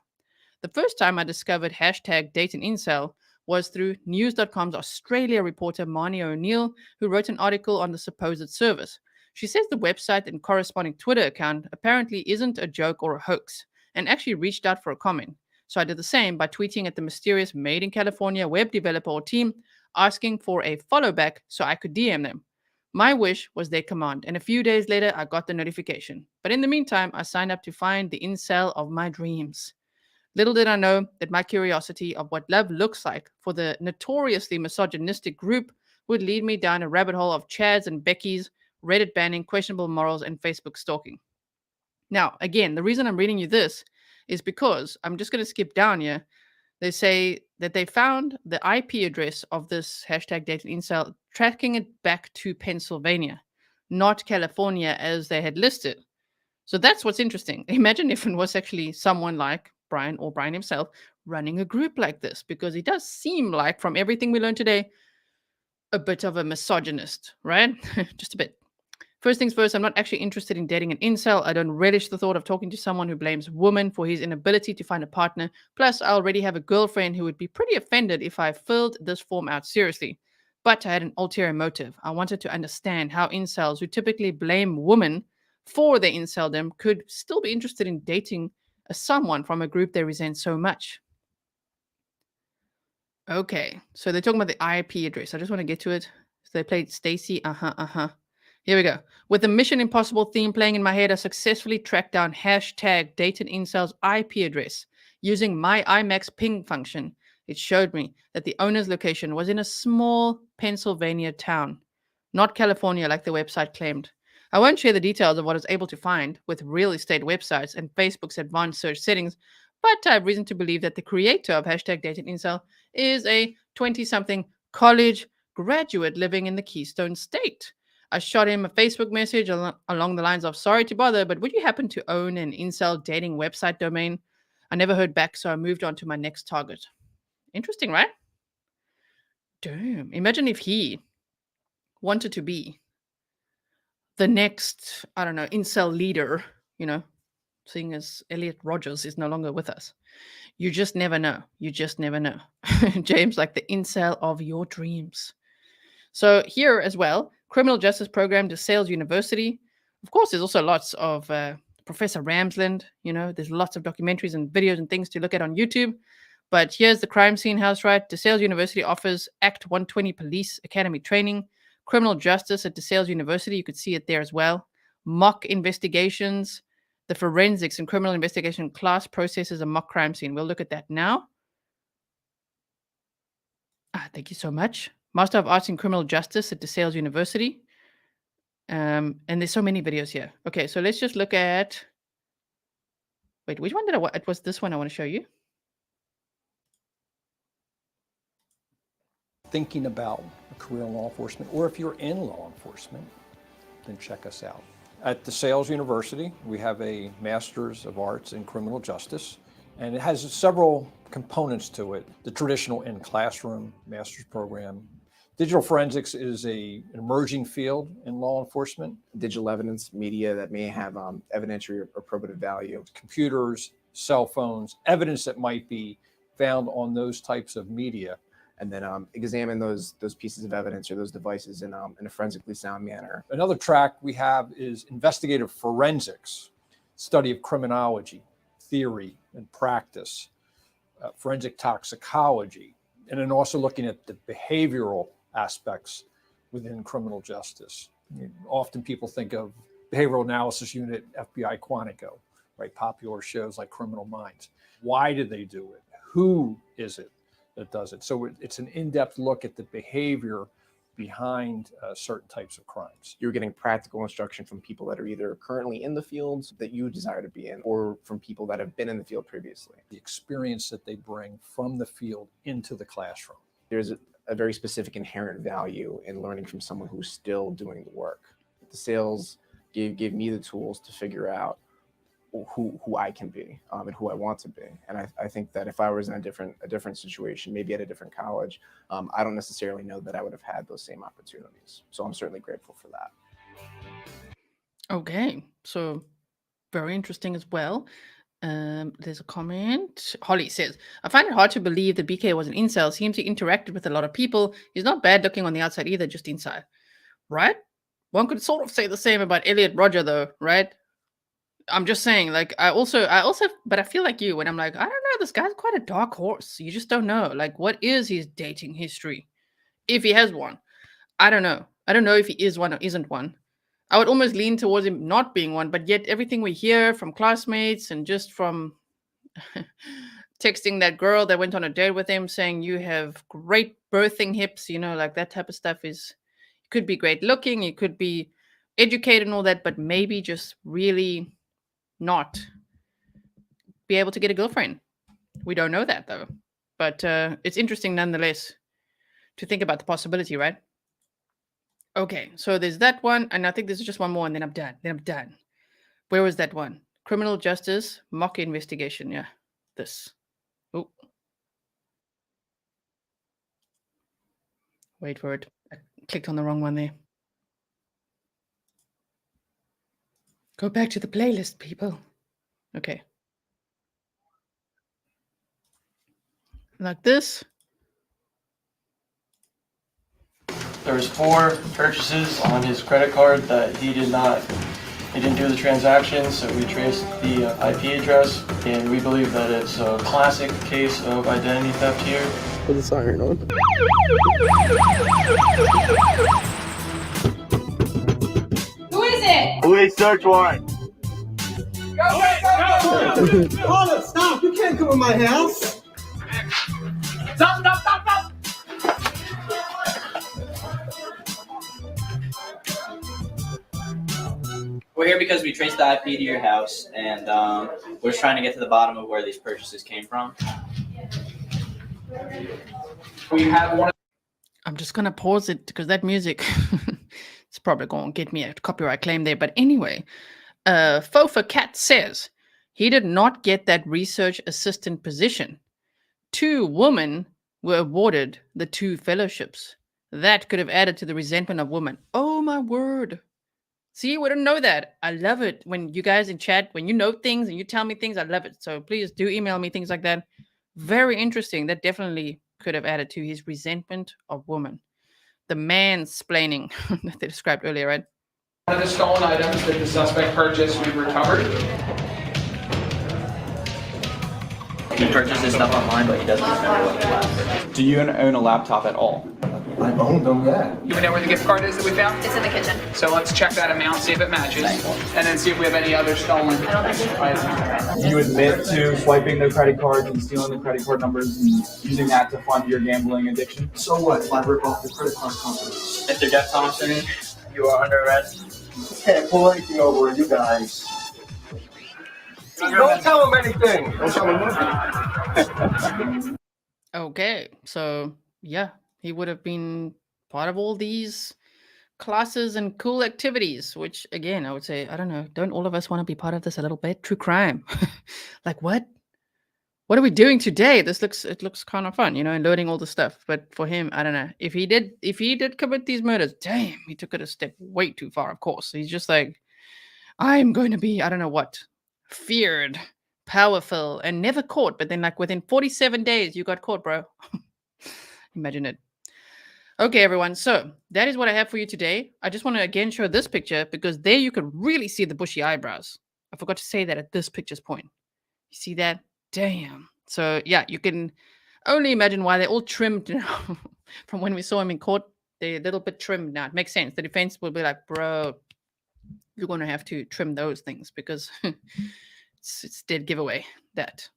The first time I discovered hashtag Date an Incel was through News.com's Australia reporter Marnie O'Neill, who wrote an article on the supposed service. She says the website and corresponding Twitter account apparently isn't a joke or a hoax, and actually reached out for a comment. So I did the same by tweeting at the mysterious Made in California web developer or team, asking for a follow back so I could DM them. My wish was their command, and a few days later, I got the notification. But in the meantime, I signed up to find the incel of my dreams. Little did I know that my curiosity of what love looks like for the notoriously misogynistic group would lead me down a rabbit hole of Chads and Beckys, Reddit banning, questionable morals, and Facebook stalking. Now, again, the reason I'm reading you this is because I'm just going to skip down here. They say that they found the IP address of this hashtag Date an Incel, tracking it back to Pennsylvania, not California as they had listed. So that's what's interesting. Imagine if it was actually someone like Bryan or Bryan himself running a group like this, because he does seem like, from everything we learned today, a bit of a misogynist, right? Just a bit. First things first, I'm not actually interested in dating an incel. I don't relish the thought of talking to someone who blames women for his inability to find a partner. Plus, I already have a girlfriend who would be pretty offended if I filled this form out seriously. But I had an ulterior motive. I wanted to understand how incels who typically blame women for their inceldom could still be interested in dating someone from a group they resent so much. Okay, so they're talking about the IP address. I just want to get to it. So they played Stacy. Here we go. With the Mission Impossible theme playing in my head, I successfully tracked down hashtag Date an Incel's IP address using my IMAX ping function. It showed me that the owner's location was in a small Pennsylvania town, not California like the website claimed. I won't share the details of what I was able to find with real estate websites and Facebook's advanced search settings, but I have reason to believe that the creator of hashtag Date an Incel is a 20-something college graduate living in the Keystone State. I shot him a Facebook message along the lines of, sorry to bother, but would you happen to own an incel dating website domain? I never heard back, so I moved on to my next target. Interesting, right? Damn. Imagine if he wanted to be the next, I don't know, incel leader, you know, seeing as Elliot Rogers is no longer with us. You just never know. You just never know. James, like the incel of your dreams. So here as well, criminal justice program, DeSales University. Of course, there's also lots of Professor Ramsland. You know, there's lots of documentaries and videos and things to look at on YouTube. But here's the crime scene house, right? DeSales University offers Act 120 Police Academy training, criminal justice at DeSales University. You could see it there as well. Mock investigations, the forensics and criminal investigation class processes, a mock crime scene. We'll look at that now. Thank you so much. Master of Arts in Criminal Justice at DeSales University. And there's so many videos here. Okay, so let's just look at... Wait, which one did I... It was this one I want to show you. Thinking about a career in law enforcement, or if you're in law enforcement, then check us out. At DeSales University, we have a Master's of Arts in Criminal Justice, and it has several components to it. The traditional in-classroom master's program. Digital forensics is an emerging field in law enforcement. Digital evidence, media that may have evidentiary or probative value. Computers, cell phones, evidence that might be found on those types of media. And then examine those pieces of evidence or those devices in a forensically sound manner. Another track we have is investigative forensics, study of criminology, theory and practice, forensic toxicology, and then also looking at the behavioral aspects within criminal justice. Often people think of behavioral analysis unit, FBI Quantico, right? Popular shows like Criminal Minds. Why do they do it? Who is it that does it? So it's an in-depth look at the behavior behind certain types of crimes. You're getting practical instruction from people that are either currently in the fields that you desire to be in, or from people that have been in the field previously. The experience that they bring from the field into the classroom. There's a very specific inherent value in learning from someone who's still doing the work. DeSales gave me the tools to figure out who I can be and who I want to be. And I think that if I was in a different situation, maybe at a different college, I don't necessarily know that I would have had those same opportunities. So I'm certainly grateful for that. Okay, so very interesting as well. There's a comment. Holly says, I find it hard to believe that BK was an incel. Seems he interacted with a lot of people. He's not bad looking on the outside either, just inside. Right? One could sort of say the same about Elliot Rodger though, right? I'm just saying, like, I also, but I feel like you when I'm like, I don't know, this guy's quite a dark horse. You just don't know. Like, what is his dating history? If he has one. I don't know. I don't know if he is one or isn't one. I would almost lean towards him not being one, but yet everything we hear from classmates and just from texting that girl that went on a date with him saying you have great birthing hips, you know, like that type of stuff is, could be great looking, you could be educated and all that, but maybe just really not be able to get a girlfriend. We don't know that though, but it's interesting nonetheless to think about the possibility, right? Okay, so there's that one, and I think there's just one more, and then I'm done. Where was that one? Criminal justice, mock investigation. Yeah, this. Oh, wait for it. I clicked on the wrong one there. Go back to the playlist, people. Okay. Like this. There was 4 purchases on his credit card that he didn't do the transaction, so we traced the IP address, and we believe that it's a classic case of identity theft here. Put the siren on. Who is it? Police search warrant. Go! Hold up, stop! You can't come in my house! Stop! We're here because we traced the IP to your house, and we're just trying to get to the bottom of where these purchases came from. We have one. I'm just gonna pause it because that music it's probably gonna get me a copyright claim there. But anyway, Fofa Cat says he did not get that research assistant position. 2 women were awarded the 2 fellowships. That could have added to the resentment of women. Oh my word. See, we don't know that. I love it when you guys in chat, when you know things and you tell me things, I love it. So please do email me things like that. Very interesting. That definitely could have added to his resentment of women. The mansplaining that they described earlier, right? One of the stolen items that the suspect purchased, we've recovered. He purchased his stuff online, but he doesn't remember what he left. Do you own a laptop at all? I own them, yeah. You know where the gift card is that we found? It's in the kitchen. So let's check that amount, see if it matches, and then see if we have any other stolen items. You admit to swiping their credit cards and stealing the credit card numbers and using that to fund your gambling addiction? So what if I rip off the credit card companies? Mr. Jeff Thompson, you are under arrest. Can't pull anything over you guys. Don't tell him anything. Don't tell him nothing. Okay, so yeah, he would have been part of all these classes and cool activities, which again, I would say, I don't know, don't all of us want to be part of this a little bit? True crime. Like what? What are we doing today? It looks kind of fun, and learning all the stuff. But for him, I don't know. If he did commit these murders, damn, he took it a step way too far, of course. He's just like, I'm going to be, I don't know what, feared, powerful, and never caught. But then like within 47 days, you got caught, bro. Imagine it. Okay, everyone. So that is what I have for you today. I just want to again show this picture because there you can really see the bushy eyebrows. I forgot to say that at this picture's point. You see that? Damn. So yeah, you can only imagine why they're all trimmed now. From when we saw him in court, they're a little bit trimmed now. It makes sense. The defense will be like, bro, you're going to have to trim those things because it's dead giveaway, that.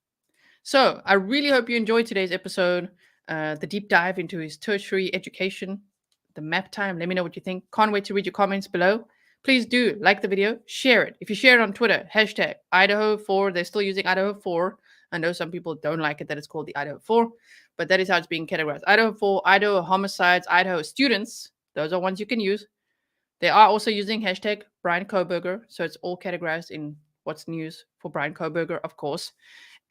So I really hope you enjoyed today's episode, the deep dive into his tertiary education, the Maptime. Let me know what you think. Can't wait to read your comments below. Please do like the video, share it. If you share it on Twitter, hashtag Idaho 4. They're still using Idaho 4. I know some people don't like it that it's called the Idaho 4, but that is how it's being categorized. Idaho 4, Idaho homicides, Idaho students. Those are ones you can use. They are also using hashtag Bryan Kohberger, so it's all categorized in what's news for Bryan Kohberger, of course.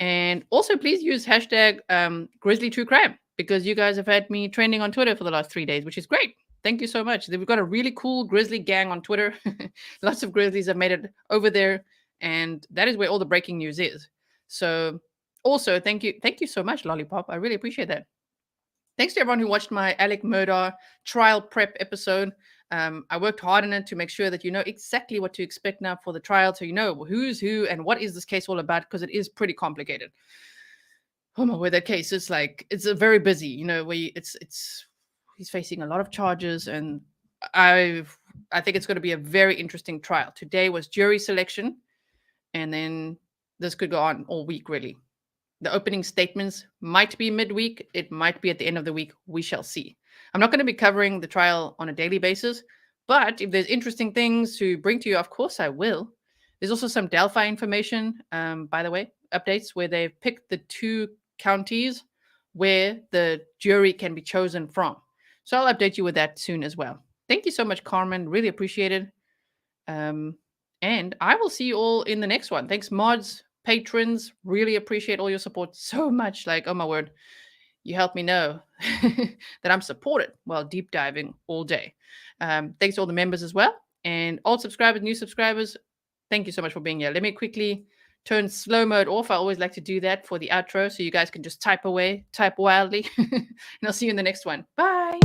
And also, please use hashtag Grizzly True Crime because you guys have had me trending on Twitter for the last 3 days, which is great. Thank you so much. We've got a really cool Grizzly gang on Twitter. Lots of Grizzlies have made it over there, and that is where all the breaking news is. So also, thank you so much, Lollipop. I really appreciate that. Thanks to everyone who watched my Alec Murdaugh trial prep episode. I worked hard on it to make sure that you know exactly what to expect now for the trial, so you know who's who and what is this case all about, because it is pretty complicated. Oh my word, that case is like, it's a very busy, where he's facing a lot of charges, and I think it's going to be a very interesting trial. Today was jury selection, and then this could go on all week, really. The opening statements might be midweek. It might be at the end of the week. We shall see. I'm not going to be covering the trial on a daily basis, but if there's interesting things to bring to you, of course I will. There's also some Delphi information, by the way, updates where they've picked the 2 counties where the jury can be chosen from. So I'll update you with that soon as well. Thank you so much, Carmen. Really appreciate it. And I will see you all in the next one. Thanks, mods, patrons. Really appreciate all your support so much. Like, oh my word, you help me know that I'm supported while deep diving all day. Thanks to all the members as well. And old subscribers, new subscribers, thank you so much for being here. Let me quickly turn slow mode off. I always like to do that for the outro so you guys can just type away, type wildly. And I'll see you in the next one. Bye.